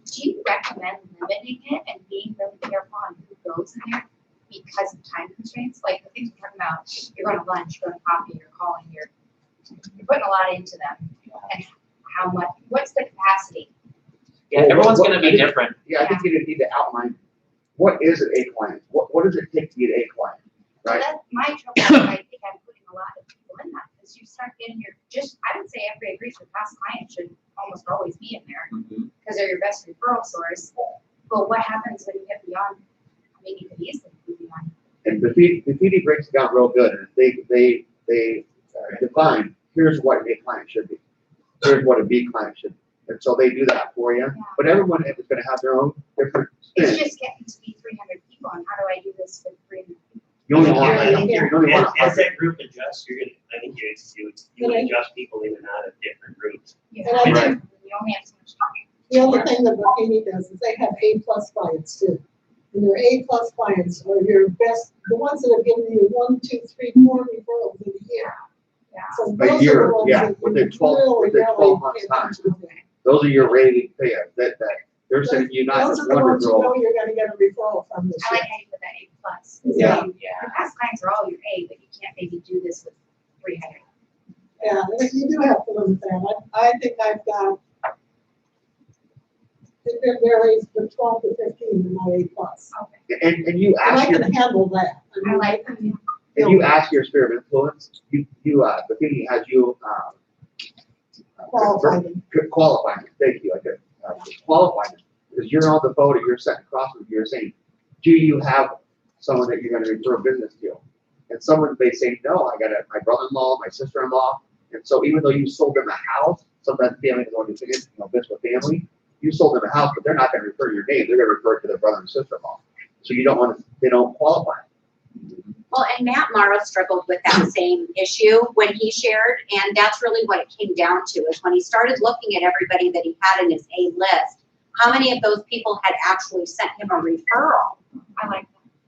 Do you recommend limiting it and being really careful on who goes in there because of time constraints? Like the things we're talking about, you're going to lunch, you're going to coffee, you're calling, you're putting a lot into them. And how much, what's the capacity? Yeah, everyone's gonna be different. Yeah, I think you need to outline, what is an A client? What does it take to be an A client, So right? that's my trouble. I think I'm putting a lot of people in that because you start getting I would say everybody agrees with past clients should almost always be in there because they're your best referral source. But what happens when you get beyond? I mean, you could easily be beyond. And And the PD breaks it down real good, and they define, here's what a client should be. Here's what a B client should be. And so they do that for you. But everyone is going to have their own different It's spin. just getting to be 300 people, and how do I do this with 300 people? You only want, You're- you only want As 100. that group adjusts, you're gonna, I think you would adjust people in and out of different groups. You And I think- you only have so much time. The other thing that Bikini does is they have A+ clients too. And your A+ clients are your best, the ones that have given you 1, 2, 3, 4 referrals in a year. Yeah. So A those are year, the ones yeah, that you within 12 really months pay time. attention to. Those are your rated payers. That they're sending you not Those are just the one ones you referral. know you're gonna get a referral from this I year. like how you put that A+. Yeah. Your past clients are all your A, but you can't maybe do this with 300. Yeah, and you do have to limit that. I think I've got, it varies from 12 to 15 in my A+. Okay. And you And I ask your, can handle that. I like that. and you ask your sphere of influence. The PD has you Qualifying. qualifying. Thank you. Qualifying because you're on the phone and you're sitting across from you. You're saying, do you have someone that you're going to refer a business to? And someone may say, no, I got my brother-in-law, my sister-in-law. And so even though you sold them a house, sometimes family is only visit with family, you sold them a house, but they're not going to refer your name. They're going to refer it to their brother and sister-in-law. So you don't want to, they don't qualify. Well, and Matt Morrow struggled with that same issue when he shared, and that's really what it came down to, is when he started looking at everybody that he had in his A list, how many of those people had actually sent him a referral? I like that.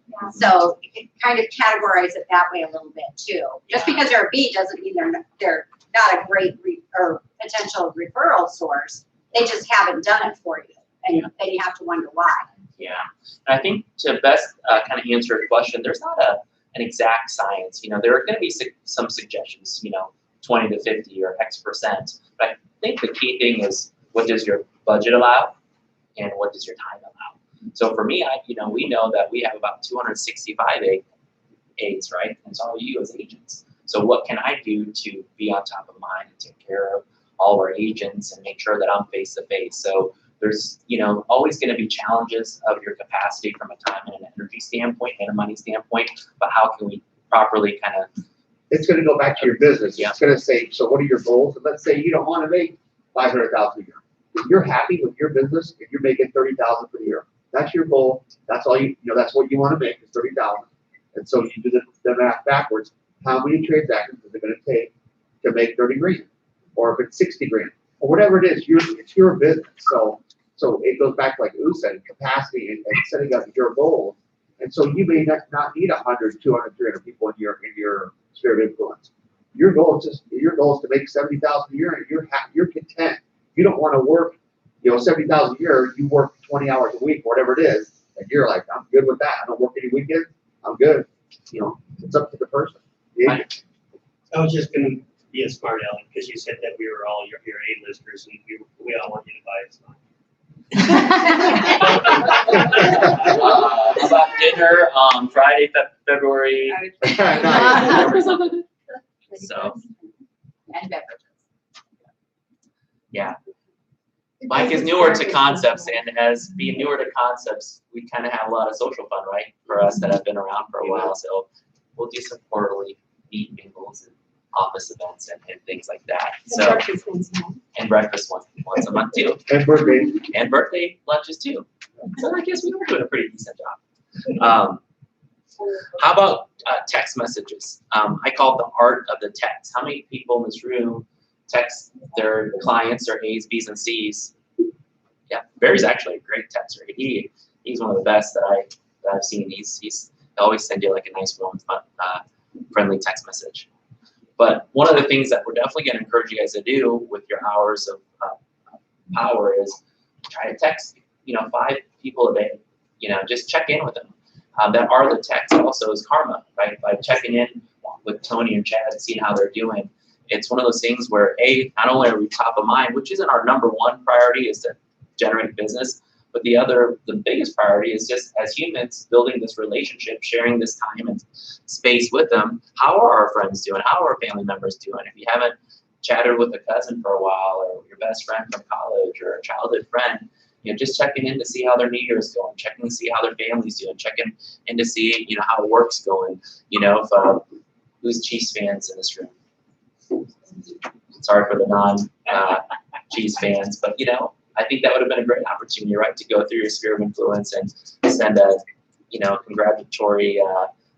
Yeah. So you can kind of categorize it that way a little bit too. Just because they're a B doesn't mean they're not a great or potential referral source. They just haven't done it for you, and then you have to wonder why. Yeah, and I think to best kind of answer your question, there's not an exact science. There are going to be some suggestions, 20 to 50 or X%. But I think the key thing is, what does your budget allow, and what does your time allow? So for me, we know that we have about 265 aides, right? And it's all you as agents. So what can I do to be on top of mind and take care of all our agents and make sure that I'm face to face? So there's, always going to be challenges of your capacity from a time and an energy standpoint and a money standpoint, but how can we properly kind of... It's going to go back to your business. Yeah. It's going to say, so what are your goals? And let's say you don't want to make $500,000 a year. If you're happy with your business, if you're making $30,000 per year, that's your goal. That's all that's what you want to make is $30,000. And so you do the math backwards. How many transactions is it going to take to make 30 grand? Or if it's 60 grand, or whatever it is, it's your business. So it goes back to, like U said, capacity and setting up your goals. And so you may not need 100, 200, 300 people in your sphere of influence. Your goal is to make 70,000 a year, and you're content. You don't want to work, 70,000 a year. You work 20 hours a week, whatever it is, and you're like, I'm good with that. I don't work any weekends. I'm good. It's up to the person. Yeah. I was just gonna be a smart aleck, because you said that we were all your A-listers, and we all want you to buy us one. How about dinner on Friday, February? So, And beverages. yeah. Mike is newer to concepts, and as being newer to concepts, we kind of have a lot of social fun, right? For us that have been around for a while, so we'll do some quarterly meet mingles and office events and things like that. So, and breakfast once a month too. And birthday. And birthday lunches too. So I guess we were doing a pretty decent job. How about text messages? I call it the art of the text. How many people in this room text their clients, their A's, B's, and C's? Yeah, Barry's actually a great texter. He's one of the best that I've seen. He's always send you like a nice, warm, fun, friendly text message. But one of the things that we're definitely going to encourage you guys to do with your hours of power is try to text, 5 people a day. Just check in with them. That are the text also is karma, right? By checking in with Tony and Chad and seeing how they're doing. It's one of those things where not only are we top of mind, which isn't our number one priority, is to generate business, but the biggest priority is just as humans building this relationship, sharing this time and space with them. How are our friends doing? How are our family members doing? If you haven't chatted with a cousin for a while, or your best friend from college, or a childhood friend, just checking in to see how their New Year is going, checking to see how their family's doing, checking in to see, how work's going. If who's Chiefs fans in this room? Sorry for the non-Chiefs fans, but I think that would have been a great opportunity, right, to go through your sphere of influence and send a, congratulatory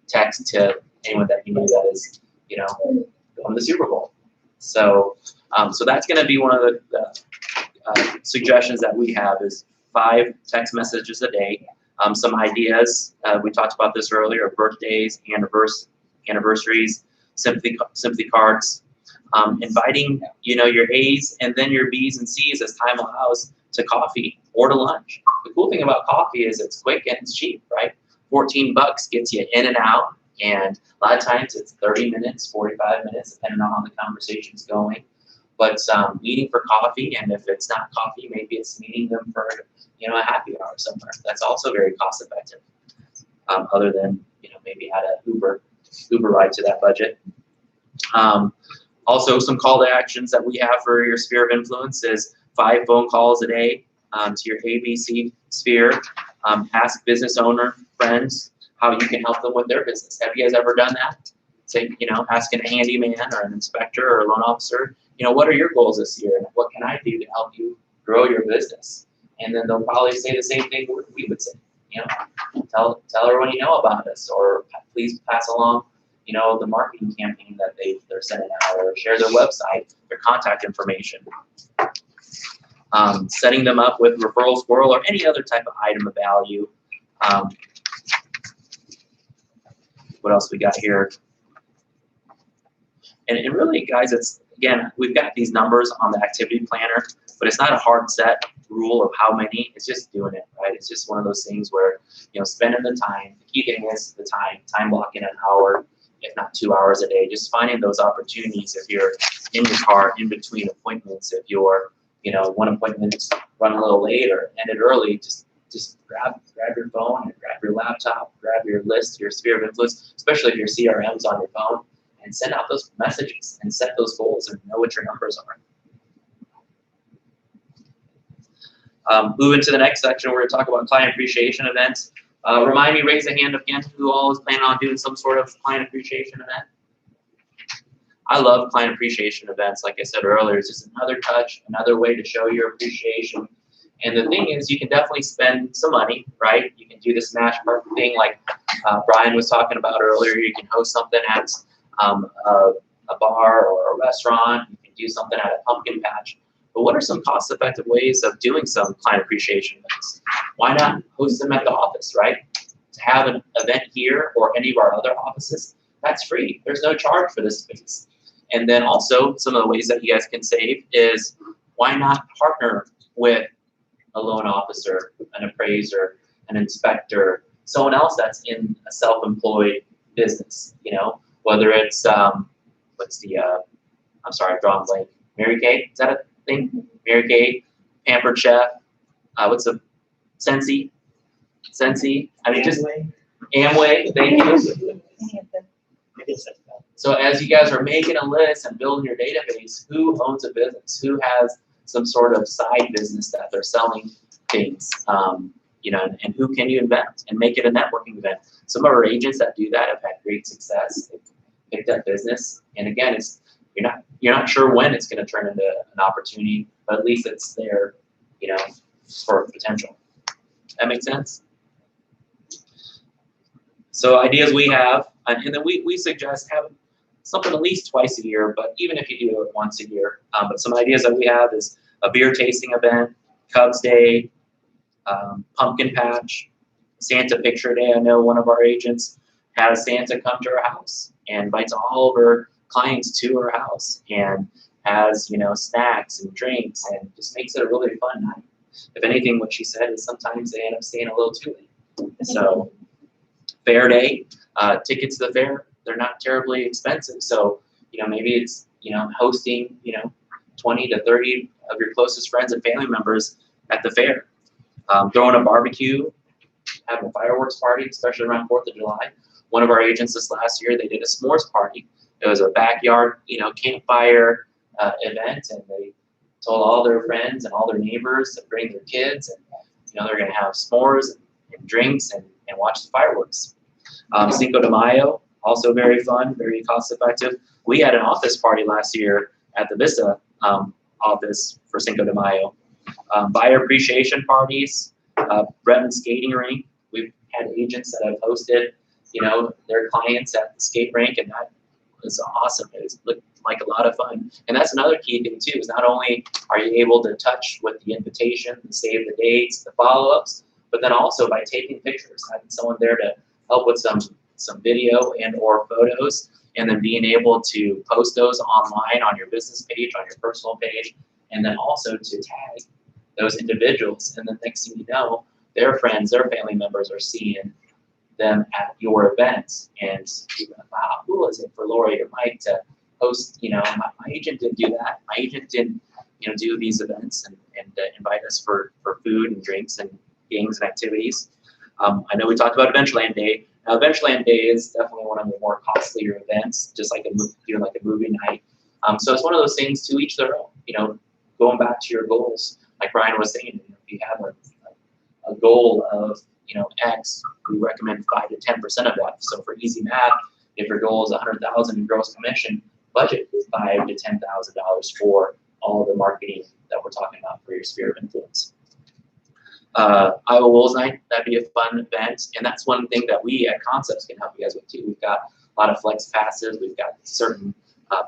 text to anyone that you knew that is, going to the Super Bowl. So, so that's going to be one of the suggestions that we have is 5 text messages a day. Some ideas, we talked about this earlier, birthdays, anniversaries, sympathy cards, inviting, your A's and then your B's and C's as time allows to coffee or to lunch. The cool thing about coffee is it's quick and it's cheap, right? $14 gets you in and out, and a lot of times it's 30 minutes, 45 minutes, depending on how the conversation's going. But meeting for coffee, and if it's not coffee, maybe it's meeting them for, a happy hour somewhere. That's also very cost effective. Other than, maybe add an Uber ride to that budget. Also, some call to actions that we have for your sphere of influence is 5 phone calls a day to your ABC sphere. Ask business owner friends how you can help them with their business. Have you guys ever done that? Say, asking a handyman or an inspector or a loan officer, what are your goals this year and what can I do to help you grow your business? And then they'll probably say the same thing we would say. Tell everyone about us, or please pass along, the marketing campaign that they're sending out, or share their website, their contact information. Setting them up with referral squirrel or any other type of item of value. What else we got here? And really, guys, it's, again, we've got these numbers on the activity planner, but it's not a hard set rule of how many. It's just doing it, right? It's just one of those things where, spending the time. The key thing is the time blocking an hour, if not 2 hours a day. Just finding those opportunities. If you're in your car in between appointments, if you're, one appointment's run a little late or ended early, just grab your phone and grab your laptop, grab your list, your sphere of influence, especially if your CRM's on your phone, and send out those messages and set those goals and know what your numbers are. Moving to the next section, we're going to talk about client appreciation events. Remind me, raise a hand again, who all is planning on doing some sort of client appreciation event? I love client appreciation events. Like I said earlier, it's just another touch, another way to show your appreciation. And the thing is, you can definitely spend some money, right? You can do the smash party thing like Brian was talking about earlier. You can host something at a bar or a restaurant. You can do something at a pumpkin patch. But what are some cost-effective ways of doing some client appreciation events? Why not host them at the office, right? To have an event here or any of our other offices, that's free. There's no charge for this space. And then also, some of the ways that you guys can save is, why not partner with a loan officer, an appraiser, an inspector, someone else that's in a self-employed business, whether it's, what's the, I'm sorry, I'm drawing blank, Mary Kay, is that a thing? Mary Kay, Pampered Chef, what's the, Sensi, I mean, just Amway, thank you. So as you guys are making a list and building your database, who owns a business? Who has some sort of side business that they're selling things, and who can you invent and make it a networking event? Some of our agents that do that have had great success. They've picked up business, and again, it's you're not sure when it's going to turn into an opportunity, but at least it's there, for potential. That makes sense? So ideas we have, and then we suggest having something at least twice a year, but even if you do it once a year. But some ideas that we have is a beer tasting event, Cubs Day, pumpkin patch, Santa picture day. I know one of our agents has Santa come to her house and invites all of her clients to her house and has, snacks and drinks and just makes it a really fun night. If anything, what she said is sometimes they end up staying a little too late. So fair day, tickets to the fair, they're not terribly expensive. So, maybe it's, hosting, 20 to 30 of your closest friends and family members at the fair. Throwing a barbecue, having a fireworks party, especially around 4th of July. One of our agents this last year, they did a s'mores party. It was a backyard, campfire event, and they told all their friends and all their neighbors to bring their kids, and they're going to have s'mores and drinks and watch the fireworks. Cinco de Mayo, also very fun, very cost effective. We had an office party last year at the Vista office for Cinco de Mayo. Buyer appreciation parties, Breton skating rink. We've had agents that have hosted, their clients at the skate rink, and that was awesome. It looked like a lot of fun. And that's another key thing too, is not only are you able to touch with the invitation, and save the dates, the follow-ups, but then also by taking pictures, having someone there to help with some video and or photos, and then being able to post those online on your business page, on your personal page, and then also to tag those individuals. And the next thing you know, their friends, their family members are seeing them at your events, and you're like, wow, who was it for Lori or Mike to host? My agent didn't do that. My agent didn't, do these events and invite us for food and drinks and games and activities. I know we talked about Adventureland Day. Now, Adventureland Day is definitely one of the more costlier events, just like doing like a movie night. So it's one of those things, to each their own. Going back to your goals, like Ryan was saying, if you have a goal of X, we recommend 5 to 10% of that. So for easy math, if your goal is $100,000 in gross commission, budget $5,000 to $10,000 for all the marketing that we're talking about for your sphere of influence. Iowa Wolves Night, that'd be a fun event, and that's one thing that we at Concepts can help you guys with too. We've got a lot of flex passes. We've got certain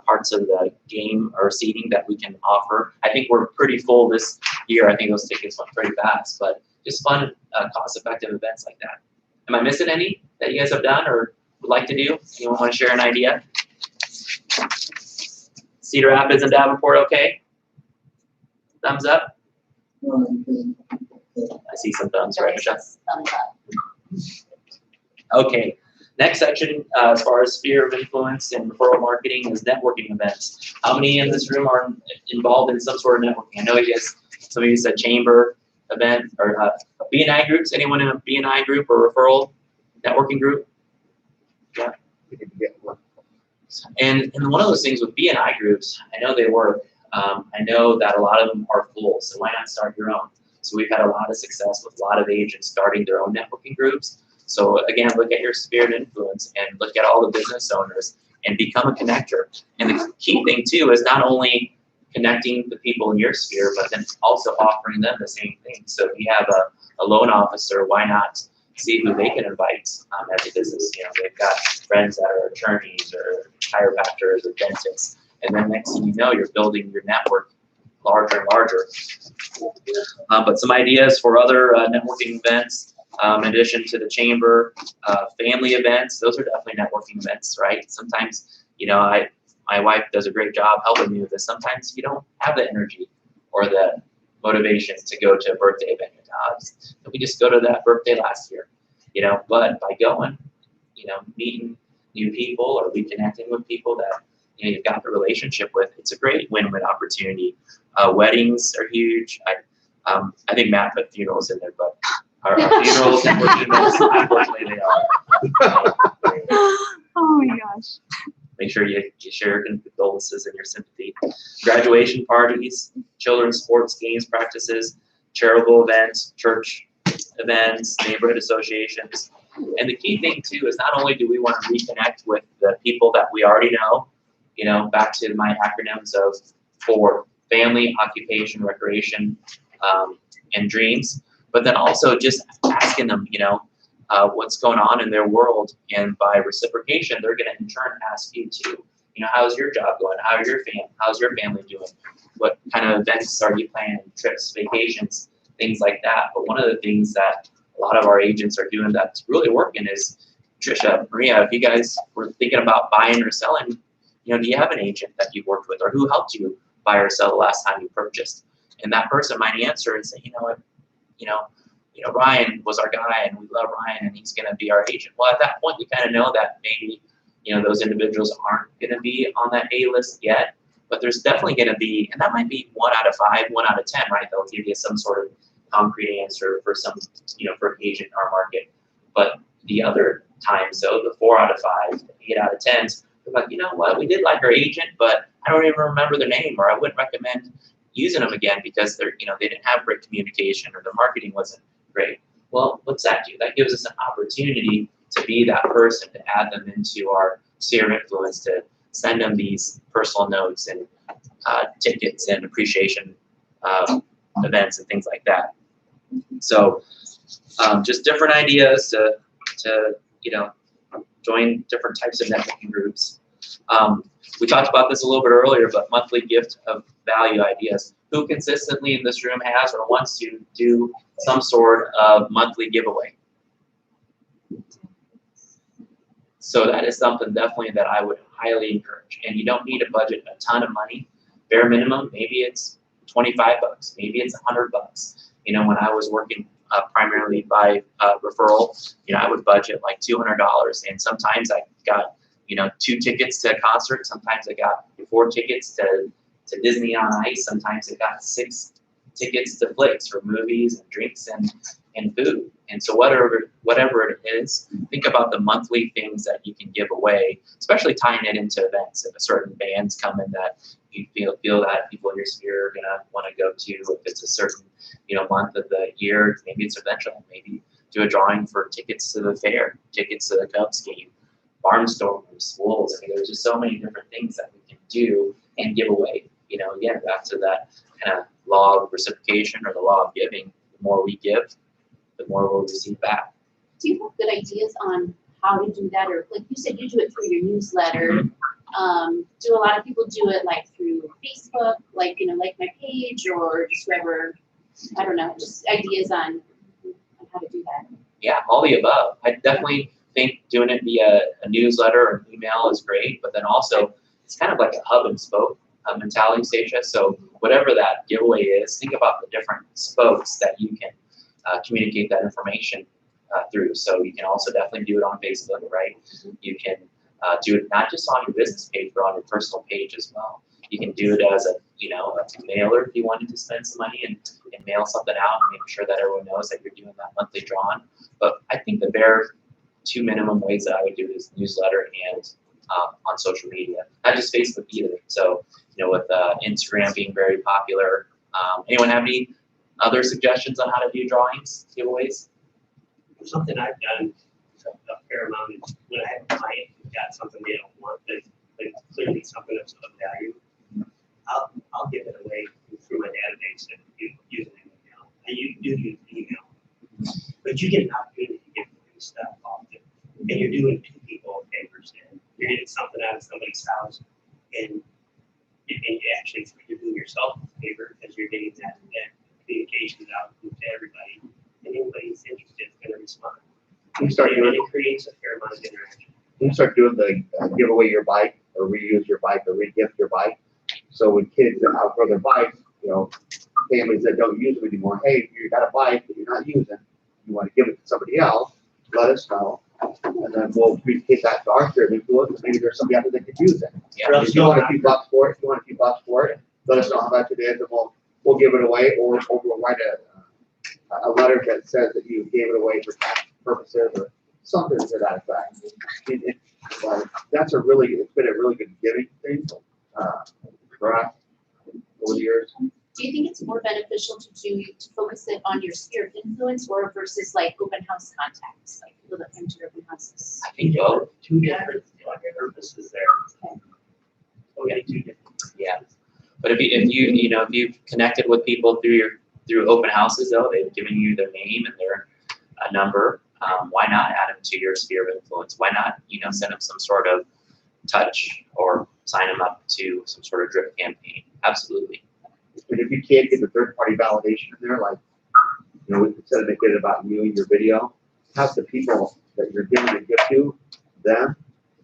parts of the game or seating that we can offer. I think we're pretty full this year. I think those tickets went pretty fast, but just fun, cost-effective events like that. Am I missing any that you guys have done or would like to do? Anyone want to share an idea? Cedar Rapids and Davenport, okay? Thumbs up? I see some thumbs, right, Michelle? Thumbs up. Okay. Next section, as far as sphere of influence and referral marketing, is networking events. How many in this room are involved in some sort of networking? I know you guys, some of you said chamber event or B&I groups. Anyone in a B&I group or referral networking group? Yeah. And one of those things with B&I groups, I know they work. I know that a lot of them are full, so why not start your own? So we've had a lot of success with a lot of agents starting their own networking groups. So again, look at your sphere of influence and look at all the business owners and become a connector. And the key thing too is not only connecting the people in your sphere, but then also offering them the same thing. So if you have a loan officer, why not see who they can invite as a business? They've got friends that are attorneys or chiropractors or dentists. And then next thing you know, you're building your network larger and larger. But some ideas for other networking events, in addition to the chamber, family events, those are definitely networking events, right? Sometimes, my wife does a great job helping me with this. Sometimes you don't have the energy or the motivation to go to a birthday event. We just go to that birthday last year, but by going, meeting new people or reconnecting with people that you've got the relationship with, it's a great win-win opportunity. Weddings are huge. I think Matt put funerals in there, but our funerals, networking events, unfortunately they are. Oh my gosh. Make sure you share your condolences and your sympathy. Graduation parties, children's sports games practices, charitable events, church events, neighborhood associations. And the key thing too is not only do we want to reconnect with the people that we already know, back to my acronyms of for family, occupation, recreation, and dreams, but then also just asking them, what's going on in their world, and by reciprocation, they're going to in turn ask you too. How's your job going? How's your family doing? What kind of events are you planning? Trips, vacations, things like that. But one of the things that a lot of our agents are doing that's really working is, Trisha, Maria, if you guys were thinking about buying or selling, do you have an agent that you've worked with, or who helped you buy or sell the last time you purchased? And that person might answer and say, Ryan was our guy, and we love Ryan, and he's going to be our agent. Well, at that point, we kind of know that maybe, those individuals aren't going to be on that A list yet, but there's definitely going to be, and that might be 1 out of 5, 1 out of 10, right? They'll give you some sort of concrete answer for some, for an agent in our market. But the other times, so the 4 out of 5, 8 out of 10s, they're like, you know what, we did like our agent, but I don't even remember their name, or I wouldn't recommend, using them again because they're, they didn't have great communication or the marketing wasn't great. Well, what's that do? That gives us an opportunity to be that person, to add them into our sphere of influence, to send them these personal notes and tickets and appreciation events and things like that. So just different ideas to join different types of networking groups. We talked about this a little bit earlier, but monthly gift of value ideas. Who consistently in this room has or wants to do some sort of monthly giveaway? So that is something definitely that I would highly encourage. And you don't need to budget a ton of money. Bare minimum, maybe it's 25 bucks, maybe it's 100 bucks. When I was working primarily by referral, I would budget like $200, and sometimes I got 2 tickets to a concert, sometimes I got 4 tickets to Disney on Ice, sometimes I got 6 tickets to Flicks for movies and drinks and food. And so whatever it is, think about the monthly things that you can give away, especially tying it into events. If a certain band's coming that you feel that people in your sphere are gonna want to go to, if it's a certain month of the year, maybe it's eventual, maybe do a drawing for tickets to the fair, tickets to the Cubs game, Barnstormers, Wolves. I mean, there's just so many different things that we can do and give away. Again, back to that kind of law of reciprocation or the law of giving. The more we give, the more we'll receive back. Do you have good ideas on how to do that? Or like you said, you do it through your newsletter. Do a lot of people do it like through Facebook, like my page, or just wherever? I don't know, just ideas on how to do that. Yeah, all the above. I definitely think doing it via a newsletter or an email is great, but then also it's kind of like a hub and spoke mentality, Stacia. So whatever that giveaway is, think about the different spokes that you can communicate that information through. So you can also definitely do it on Facebook, right? You can do it not just on your business page, but on your personal page as well. You can do it as a mailer if you wanted to spend some money and mail something out and make sure that everyone knows that you're doing that monthly drawing. But I think the bare 2 minimum ways that I would do it is newsletter and on social media, not just Facebook either. So with Instagram being very popular, anyone have any other suggestions on how to do drawings, giveaways? Something I've done a fair amount is when I have a client who's got something they don't want, but clearly something that's of value, I'll give it away through my database and use an email. I do use email, but you get an opportunity to give away stuff often, and you're doing 2 people favors, and you're getting something out of somebody's house, and you actually you're doing yourself a favor because you're getting that communications out to everybody, and anybody who's interested is going to respond. It creates a fair amount of interaction. We start doing the give away your bike or reuse your bike or re-gift your bike. So when kids outgrow their bikes, families that don't use them anymore, hey, if you got a bike that you're not using, you want to give it to somebody else, let us know. And then we'll communicate that to our sphere of influence. Maybe there's somebody out there that could use it. Yeah. If you want a few bucks for it, let us know how much it is, and we'll give it away, or we'll write a letter that says that you gave it away for tax purposes or something to that effect. It's been a really good giving thing for us over the years. Do you think it's more beneficial to focus it on your sphere of influence or versus like open house contacts, like people that come to your open houses? I think both. 2 different purposes there. Okay. So yeah, 2 different. Yeah. But if you've connected with people through open houses, though, they've given you their name and their number, why not add them to your sphere of influence? Why not send them some sort of touch or sign them up to some sort of drip campaign? Absolutely. And if you can't get the third-party validation in there, like instead of making it about you and your video, have the people that you're giving the gift to them,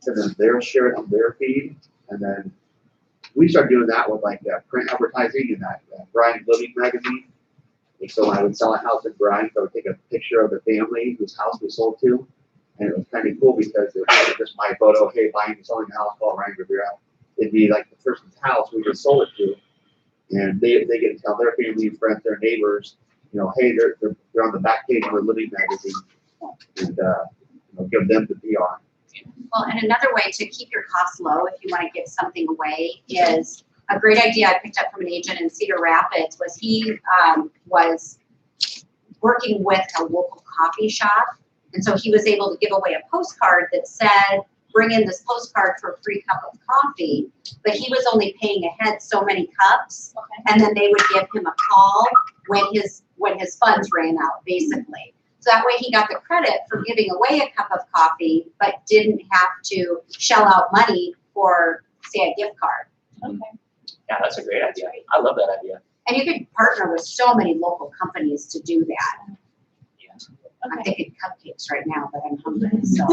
and then they'll share it on their feed, and then we start doing that with like print advertising in that Brian Living magazine. And so I would sell a house in Brian, so I would take a picture of the family whose house we sold to, and it was kind of cool because it wasn't just my photo, hey, buying and selling a house called Ryan Rivera. It'd be like the person's house we just sold it to, and they get to tell their family and friends, their neighbors, hey, they're on the back page of the Living magazine, and give them the PR. Well, and another way to keep your costs low if you want to give something away is a great idea I picked up from an agent in Cedar Rapids was he was working with a local coffee shop. And so he was able to give away a postcard that said, bring in this postcard for a free cup of coffee, but he was only paying ahead so many cups, and then they would give him a call when his funds ran out, basically. So that way he got the credit for giving away a cup of coffee, but didn't have to shell out money for, say, a gift card. Okay. Yeah, that's a great idea. I love that idea. And you could partner with so many local companies to do that. Yeah. I'm thinking cupcakes right now, but I'm hungry, so.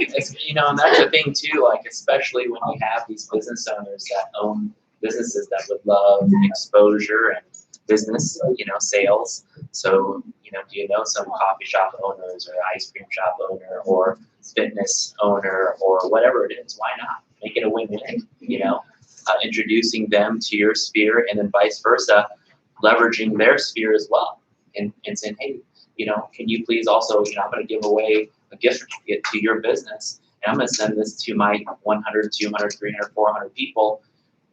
It's, and that's the thing too, like, especially when you have these business owners that own businesses that would love exposure and business, sales. So, do you know some coffee shop owners or ice cream shop owner or fitness owner or whatever it is? Why not? Make it a win-win, introducing them to your sphere and then vice versa, leveraging their sphere as well. And saying, hey, can you please also, I'm going to give away a gift certificate to your business, and I'm going to send this to my 100, 200, 300, 400 people.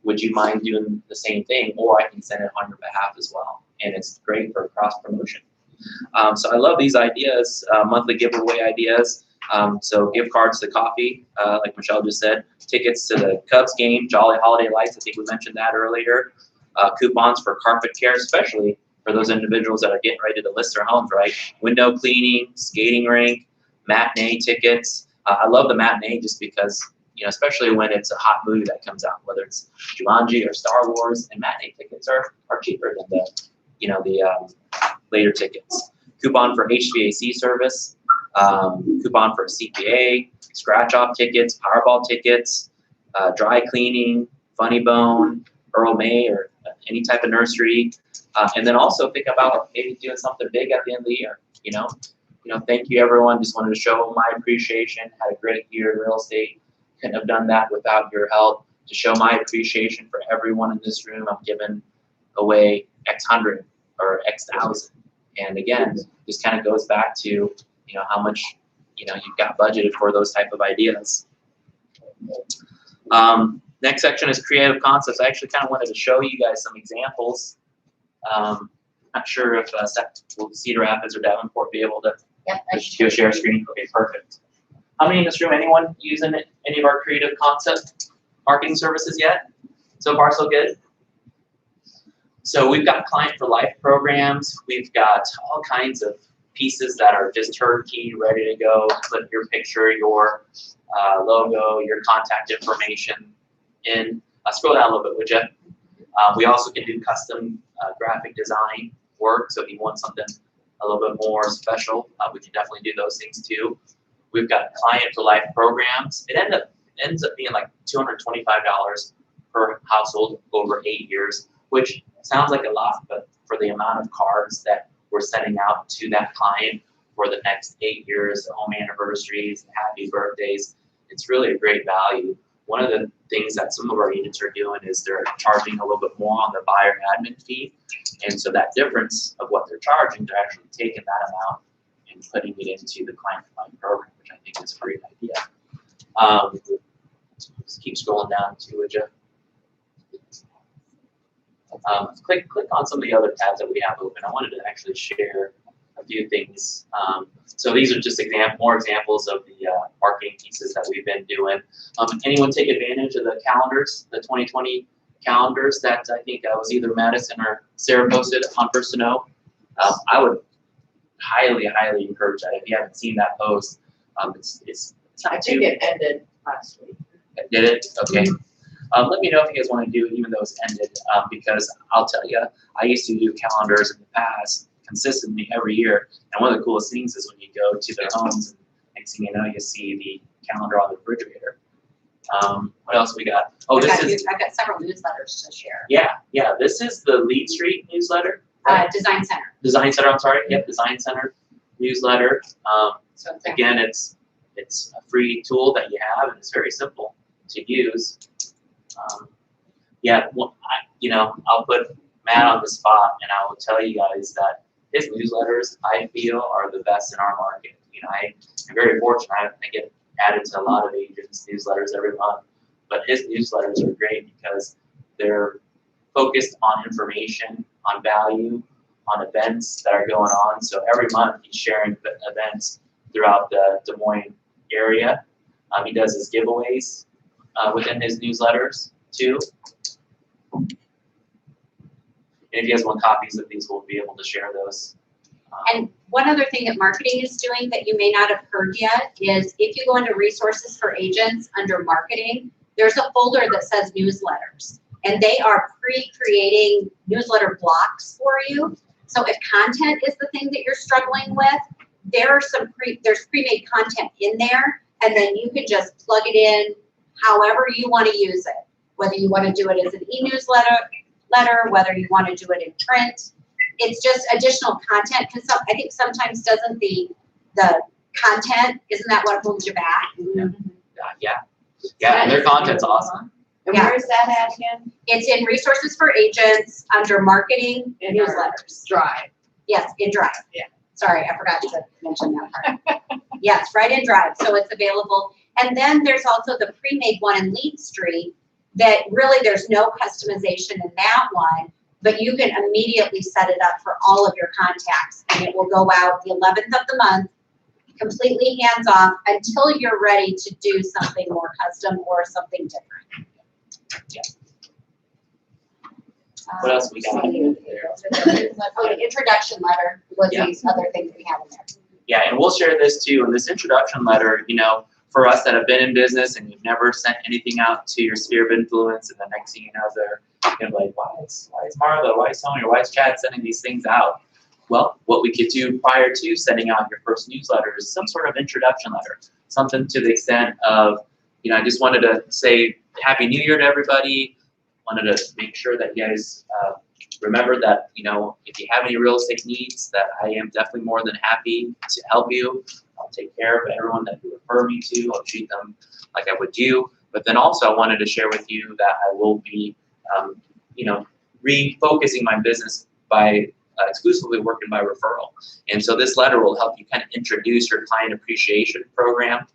Would you mind doing the same thing? Or I can send it on your behalf as well. And it's great for cross promotion. So I love these ideas, monthly giveaway ideas. So gift cards to coffee, like Michelle just said, tickets to the Cubs game, Jolly Holiday Lights, I think we mentioned that earlier. Coupons for carpet care, especially for those individuals that are getting ready to list their homes, right? Window cleaning, skating rink, matinee tickets. I love the matinee just because, especially when it's a hot movie that comes out, whether it's Jumanji or Star Wars, and matinee tickets are cheaper than the later tickets. Coupon for HVAC service, coupon for CPA, scratch-off tickets, Powerball tickets, dry cleaning, Funny Bone, Earl May, or any type of nursery. And then also think about maybe doing something big at the end of the year. Thank you, everyone. Just wanted to show my appreciation. Had a great year in real estate. Couldn't have done that without your help. To show my appreciation for everyone in this room, I'm giving away X hundred or X thousand. And again, this kind of goes back to how much you've got budgeted for those type of ideas. Next section is creative concepts. I actually kind of wanted to show you guys some examples. Not sure if will Cedar Rapids or Davenport be able to do a share screen. Okay, perfect. How many in this room? Anyone using any of our creative concept marketing services yet? So far, so good. So we've got client for life programs. We've got all kinds of pieces that are just turnkey, ready to go. Put your picture, your logo, your contact information in. Scroll down a little bit, would you? We also can do custom graphic design work. So if you want something a little bit more special, we can definitely do those things too. We've got client for life programs. It ends up being like $225 per household over 8 years, which sounds like a lot, but for the amount of cards that we're sending out to that client for the next 8 years, home anniversaries, happy birthdays, it's really a great value. One of the things that some of our agents are doing is they're charging a little bit more on the buyer admin fee. And so that difference of what they're charging, they're actually taking that amount and putting it into the client for life program, which I think is a great idea. Just keep scrolling down to it, Jeff. Click on some of the other tabs that we have open. I wanted to actually share a few things. So these are just more examples of the marketing pieces that we've been doing. Anyone take advantage of the calendars, the 2020 calendars that I think was either Madison or Sarah posted on First to Know? I would highly, highly encourage that. If you haven't seen that post, it's not I think it ended last week. Did it? Okay. Let me know if you guys want to do it, even though it's ended, because I'll tell you, I used to do calendars in the past consistently every year. And one of the coolest things is when you go to their homes, and next thing you know, you see the calendar on the refrigerator. What else we got? Oh, I've got several newsletters to share. Yeah. This is the Lead Street newsletter. Design Center. Design Center. I'm sorry. Yep, Design Center newsletter. So again, it's a free tool that you have, and it's very simple to use. I'll put Matt on the spot, and I will tell you guys that his newsletters, I feel, are the best in our market. I'm very fortunate. I get added to a lot of agents' newsletters every month. but his newsletters are great because they're focused on information, on value, on events that are going on. So every month he's sharing the events throughout the Des Moines area. He does his giveaways within his newsletters too. And if you guys want copies of these, we'll be able to share those. And one other thing that marketing is doing that you may not have heard yet is if you go into resources for agents under marketing, there's a folder that says newsletters. And they are pre-creating newsletter blocks for you. So if content is the thing that you're struggling with, there's pre-made content in there, and then you can just plug it in however you want to use it. Whether you want to do it as an e-newsletter, whether you want to do it in print. It's just additional content, because I think sometimes doesn't the content, isn't that what holds you back? Yeah, and their content's awesome. And where's that at again? It's in resources for agents under marketing newsletters. Drive. Yes, in Drive. Yeah. Sorry, I forgot to mention that part. Yes, right in Drive, so it's available. And then there's also the pre-made one in Lead Street that really there's no customization in that one, but you can immediately set it up for all of your contacts, and it will go out the 11th of the month, completely hands-off until you're ready to do something more custom or something different. Yeah. What else we got? Oh, the introduction letter was these other things we have in there. Yeah, and we'll share this too. In this introduction letter, you know, for us that have been in business and you've never sent anything out to your sphere of influence, and the next thing you know, they're like, why is Marla, why is Sonia, why is Chad sending these things out? Well, what we could do prior to sending out your first newsletter is some sort of introduction letter, something to the extent of, you know, I just wanted to say Happy New Year to everybody. Wanted to make sure that you guys remember that, you know, if you have any real estate needs, that I am definitely more than happy to help you. I'll take care of everyone that you refer me to. I'll treat them like I would you. But then also I wanted to share with you that I will be, you know, refocusing my business by exclusively working by referral. And so this letter will help you kind of introduce your client appreciation program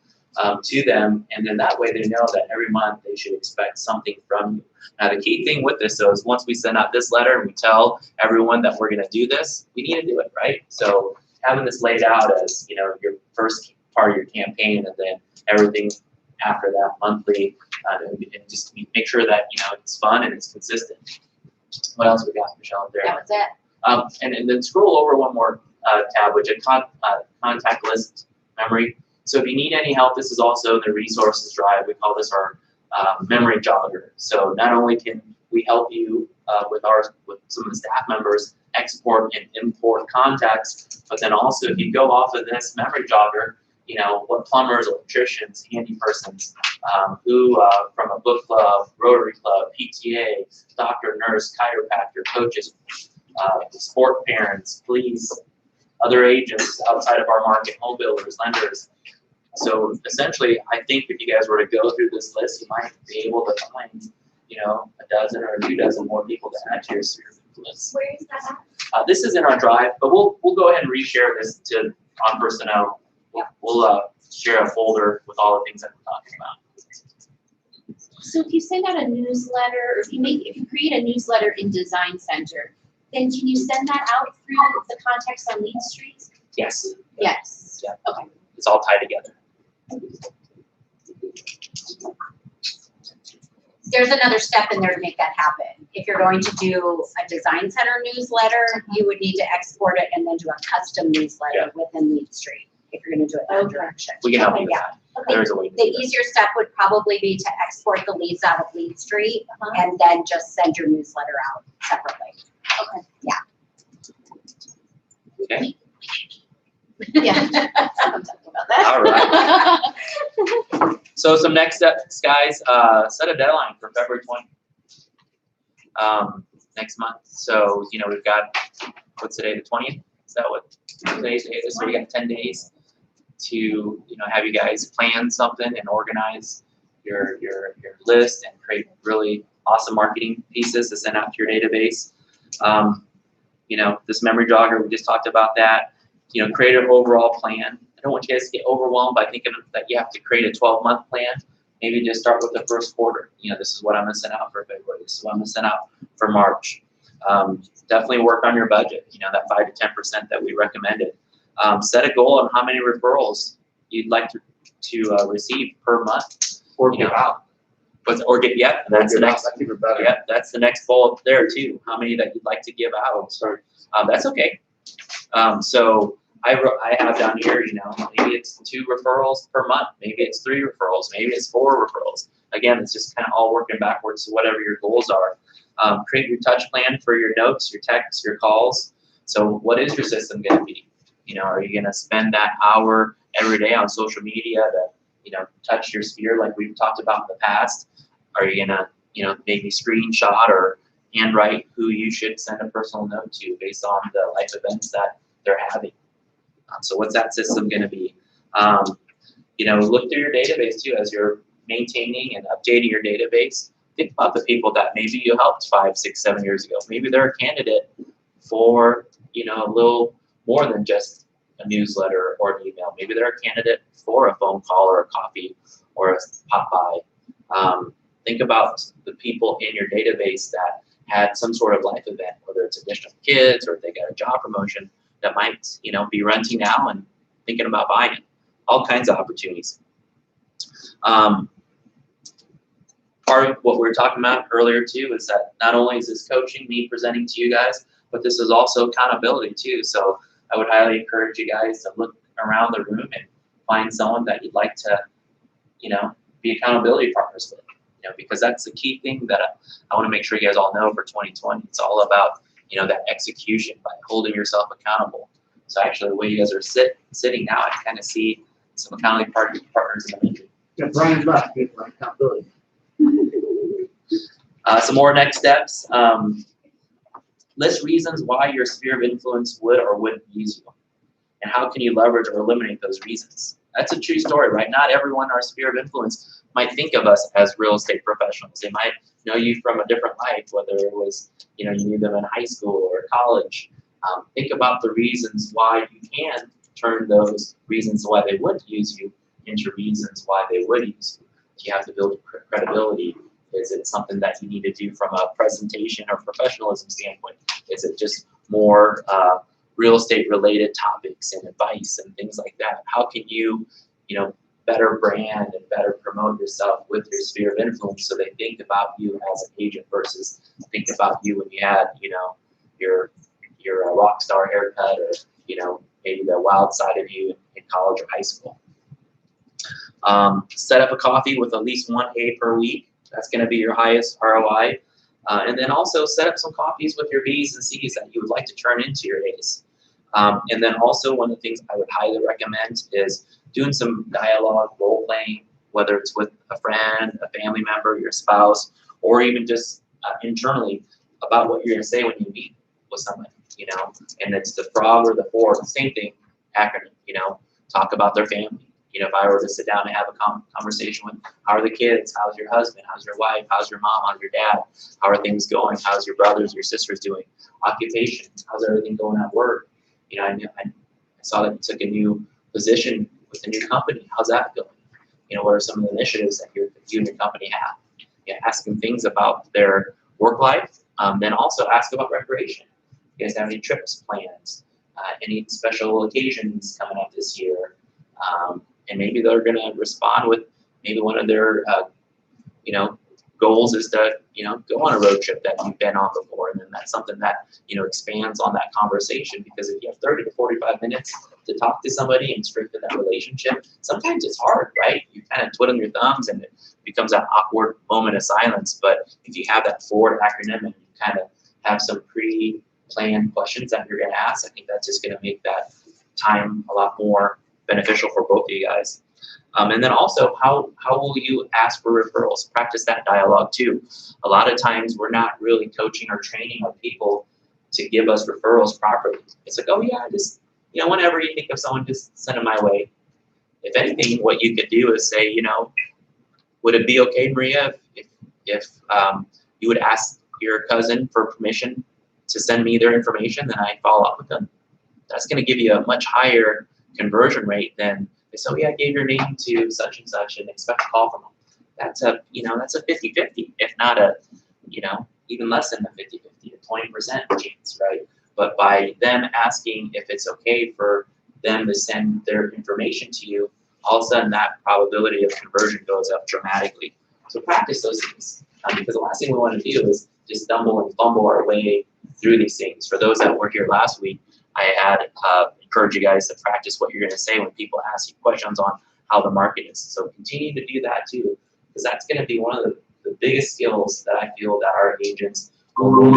to them, and then that way they know that every month they should expect something from you. Now the key thing with this though is once we send out this letter and we tell everyone that we're going to do this, we need to do it, right? So having this laid out as, you know, your first part of your campaign, and then everything after that monthly, and just make sure that, you know, it's fun and it's consistent. What else we got, Michelle? There. That was it. And then scroll over one more tab, which is contact list memory. So if you need any help, this is also the resources drive. We call this our memory jogger. So not only can we help you with some of the staff members export and import contacts, but then also if you go off of this memory jogger, you know, what plumbers, electricians, handy persons, who from a book club, Rotary Club, PTA, doctor, nurse, chiropractor, coaches, sport parents, police, other agents outside of our market, home builders, lenders. So essentially, I think if you guys were to go through this list, you might be able to find, you know, a dozen or 2 dozen more people to add to your sphere of influence. Where is that at? This is in our drive, but we'll go ahead and reshare this on personnel. We'll share a folder with all the things that we're talking about. So if you send out a newsletter, or if you create a newsletter in Design Center, then can you send that out through the contacts on Lead Street? Yes. Yes. Yeah. Okay. It's all tied together. There's another step in there to make that happen. If you're going to do a Design Center newsletter, you would need to export it and then do a custom newsletter within Lead Street if you're going to do it that direction. We can help you with that. Okay. There's a way to The do this. easier step would probably be to export the leads out of Lead Street and then just send your newsletter out separately. Okay. Yeah. Okay. Yeah. I'm talking about that. All right. So some next steps, guys. Set a deadline for February 20th. Next month. So, you know, we've got, what's today, the 20th? Is that what today's date is? So we got 10 days to, you know, have you guys plan something and organize your list and create really awesome marketing pieces to send out to your database. You know, this memory jogger, we just talked about that. You know, create an overall plan. I don't want you guys to get overwhelmed by thinking that you have to create a 12-month plan. maybe just start with the first quarter. You know, this is what I'm gonna send out for February. This is what I'm gonna send out for March. Definitely work on your budget. You know, that 5 to 10% that we recommended. Set a goal on how many referrals you'd like to receive per month. Or You give know, out. Or get, yeah, that's the Give out, next. that's even better. Yeah, that's the next goal up there too. How many that you'd like to give out? Sorry. That's okay. So I have down here, you know, maybe it's 2 referrals per month, maybe it's 3 referrals, maybe it's 4 referrals. Again, it's just kind of all working backwards to whatever your goals are. Create your touch plan for your notes, your texts, your calls. So what is your system going to be? You know, are you going to spend that hour every day on social media to, you know, touch your sphere like we've talked about in the past? Are you going to, you know, maybe screenshot or handwrite who you should send a personal note to based on the life events that they're having? So what's that system going to be? You know, look through your database too as you're maintaining and updating your database. Think about the people that maybe you helped 5, 6, 7 years ago. Maybe they're a candidate for, you know, a little more than just a newsletter or an email. Maybe they're a candidate for a phone call or a coffee or a pop by. Think about the people in your database that had some sort of life event, whether it's additional kids or if they got a job promotion that might, you know, be renting now and thinking about buying it. All kinds of opportunities. Part of what we were talking about earlier too is that not only is this coaching, me presenting to you guys, but this is also accountability too. So I would highly encourage you guys to look around the room and find someone that you'd like to, you know, be accountability partners with. You know, because that's the key thing that I want to make sure you guys all know for 2020. It's all about, you know, that execution by holding yourself accountable. So actually, the way you guys are sitting now, I kind of see some accountability partners in the meeting. Yeah, Brian left, good for accountability. Some more next steps. List reasons why your sphere of influence would or wouldn't use you. And how can you leverage or eliminate those reasons? That's a true story, right? Not everyone in our sphere of influence might think of us as real estate professionals. They might know you from a different life, whether it was, you know, you knew them in high school or college. Think about the reasons why you can turn those reasons why they would use you into reasons why they would use you. You have to build credibility. Is it something that you need to do from a presentation or professionalism standpoint? Is it just more real estate related topics and advice and things like that? How can you, you know, better brand and better promote yourself with your sphere of influence so they think about you as an agent versus think about you when you had, you know, your rock star haircut or, you know, maybe the wild side of you in college or high school. Set up a coffee with at least 1 A per week. That's going to be your highest ROI. And then also set up some coffees with your B's and C's that you would like to turn into your A's. And then also one of the things I would highly recommend is doing some dialogue, role playing, whether it's with a friend, a family member, your spouse, or even just internally about what you're going to say when you meet with somebody, you know. And it's the frog or the four, the same thing, acronym, you know, talk about their family. You know, if I were to sit down and have a conversation with, how are the kids? How's your husband? How's your wife? How's your mom? How's your dad? How are things going? How's your brothers, your sisters doing? Occupation. How's everything going at work? You know, I saw that you took a new position with a new company. How's that going? You know, what are some of the initiatives that you and your company have? You know, ask them things about their work life. Then also ask about recreation. You guys have any trips plans? Any special occasions coming up this year? And maybe they're going to respond with maybe one of their, you know, goals is to, you know, go on a road trip that you've been on before. And then that's something that, you know, expands on that conversation, because if you have 30 to 45 minutes to talk to somebody and strengthen that relationship, sometimes it's hard, right? You kind of twiddle your thumbs and it becomes an awkward moment of silence. But if you have that forward acronym and you kind of have some pre-planned questions that you're going to ask, I think that's just going to make that time a lot more beneficial for both of you guys. And then also, how will you ask for referrals? Practice that dialogue too. A lot of times we're not really coaching or training our people to give us referrals properly. It's like, oh yeah, just, you know, whenever you think of someone, just send them my way. If anything, what you could do is say, you know, would it be okay, Maria, if you would ask your cousin for permission to send me their information, then I follow up with them? That's going to give you a much higher conversion rate than they say, oh yeah, I gave your name to such and such and expect a call from them. that's a, that's a 50-50, if not a, even less than the 50-50, a 20% chance, right? But by them asking if it's okay for them to send their information to you, all of a sudden that probability of conversion goes up dramatically. So practice those things, because the last thing we want to do is just stumble and fumble our way through these things. For those that were here last week, I had encouraged you guys to practice what you're going to say when people ask you questions on how the market is. So continue to do that too, because that's going to be one of the biggest skills that I feel that our agents will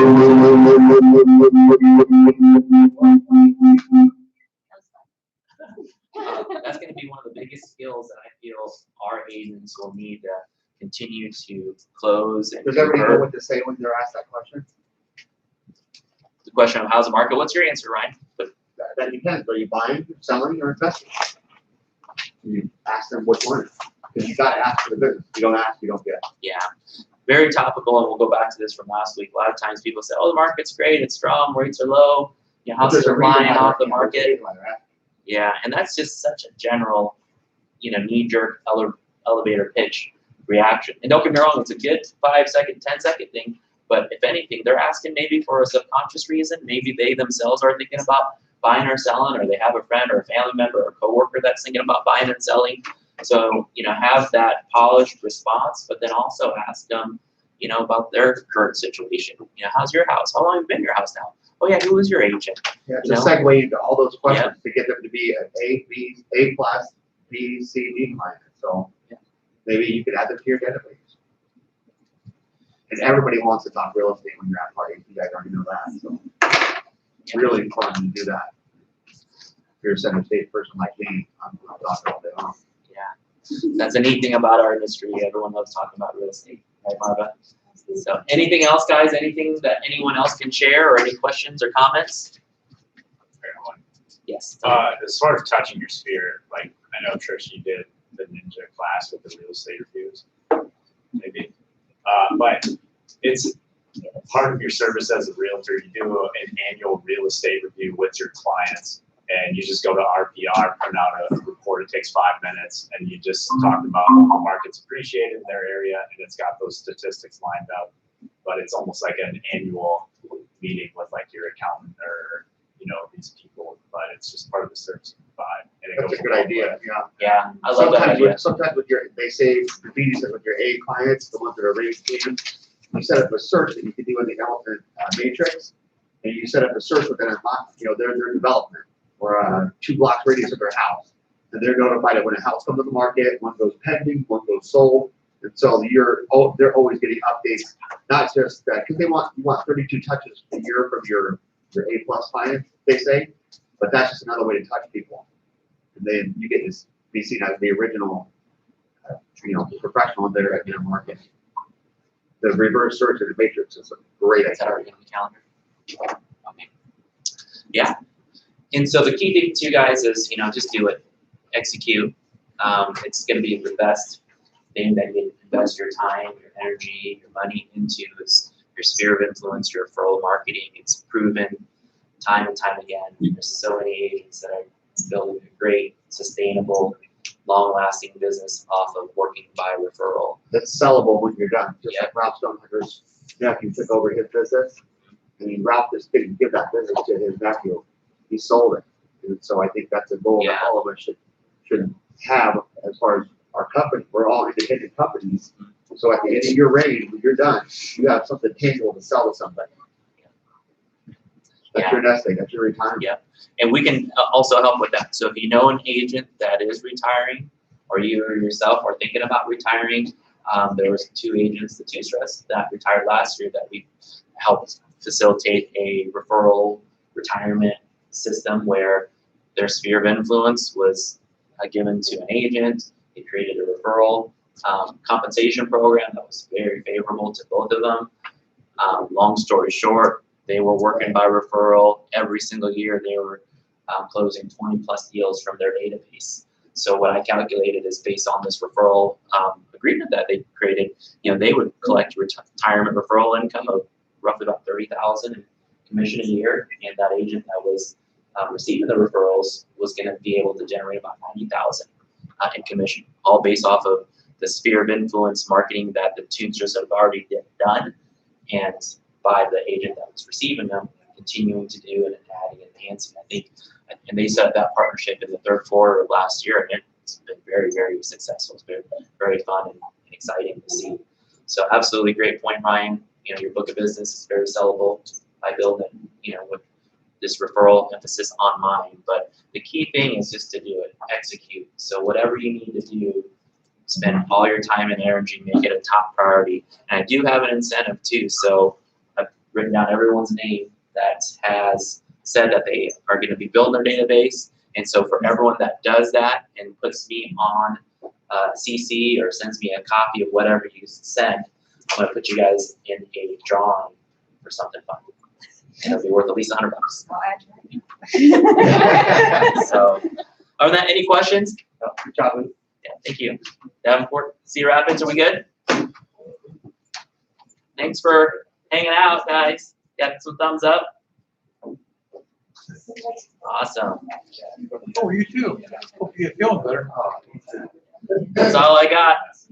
that's going to be one of the biggest skills that I feel our agents will need to continue to close and Does everybody know convert. what to say when they're asked that question? The question of how's the market? What's your answer, Ryan? That depends. Are you buying, selling, or investing? You ask them which one. Because you got to ask for the business. If you don't ask, you don't get. Yeah, very topical, and we'll go back to this from last week. A lot of times people say, "Oh, the market's great, it's strong, rates are low, houses are flying off the market." Yeah, and that's just such a general, knee-jerk elevator pitch reaction. And don't get me wrong, it's a good 5-second, 10-second thing. But if anything, they're asking maybe for a subconscious reason. Maybe they themselves are thinking about buying or selling, or they have a friend or a family member or a coworker that's thinking about buying and selling. So, have that polished response, but then also ask them, about their current situation. How's your house? How long have you been in your house now? Oh yeah, who was your agent? Yeah, it's a segue into all those questions to get them to be an A, B, A plus, B, C, D client. So maybe you could add them to your database. And everybody wants to talk real estate when you're at parties. You guys already know that. So it's really fun to do that. If you're a center state person like me, I'm talking all day long. Yeah, that's a neat thing about our industry. Everyone loves talking about real estate, right, Marva? So anything else, guys? Anything that anyone else can share, or any questions or comments? Yes. As far as touching your sphere, like I know Trish, you did the ninja class with the real estate reviews, maybe, but it's part of your service as a realtor. You do an annual real estate review with your clients, and you just go to RPR, print out a report. It takes 5 minutes, and you just talk about how the market's appreciated in their area, and it's got those statistics lined up. But it's almost like an annual meeting with like your accountant or these people. But it's just part of the service you provide. And it That's goes a good idea. Yeah. Yeah, I love that idea. Sometimes with they say the beauty is with your A clients, the ones that are raised in, you set up a search that you can do in the elephant matrix, and you set up a search within their development or 2 blocks radius of their house, and they're notified of when a house comes to the market, one goes pending, one goes sold, and so they're always getting updates, not just that because you want 32 touches a year from your A plus clients, they say, but that's just another way to touch people, and then you get to be seen as the original, professional in their market. The reverse search in the matrix is a great idea. Is that already on the calendar? Okay. Yeah. And so the key thing to you guys is, just do it, execute. It's going to be the best thing that you invest your time, your energy, your money into is your sphere of influence, your referral marketing. It's proven time and time again. There's so many agents that are building a great, sustainable, long-lasting business off of working by referral. That's sellable when you're done. Just like Ralph Stonehunter's nephew took over his business, and Ralph just didn't give that business to his nephew. He sold it. And so I think that's a goal that all of us should have as far as our company. We're all independent companies. So at the end of your reign, when you're done, you have something tangible to sell to somebody. That's your nest egg. That's your retirement. Yeah. And we can also help with that. So if you know an agent that is retiring, or you or yourself are thinking about retiring, there was 2 agents, the 2 stress that retired last year that we helped facilitate a referral retirement system where their sphere of influence was given to an agent. They created a referral compensation program that was very favorable to both of them. Long story short, they were working by referral every single year. They were closing 20+ deals from their database. So what I calculated is based on this referral agreement that they created, they would collect retirement referral income of roughly about $30,000 in commission a year, and that agent that was receiving the referrals was going to be able to generate about $90,000 in commission, all based off of the sphere of influence marketing that the Tunsters have already done, and by the agent that was receiving them, continuing to do and adding and enhancing. I think, and they set up that partnership in the third quarter of last year, and it's been very, very successful. It's been very fun and exciting to see. So absolutely great point, Ryan. You know, your book of business is very sellable. I build it, you know, with this referral emphasis on mine. But the key thing is just to do it, execute. So whatever you need to do, spend all your time and energy, make it a top priority. And I do have an incentive too. So I've written down everyone's name that has said that they are going to be building their database. And so for everyone that does that and puts me on CC or sends me a copy of whatever you send, I'm going to put you guys in a drawing for something fun. And it'll be worth at least $100. So, other than that, any questions? Oh, good job. Yeah, thank you. Davenport, Cedar Rapids, are we good? Thanks for hanging out, guys. Got some thumbs up. Awesome. Oh, you too. Hope you get feeling better. That's all I got.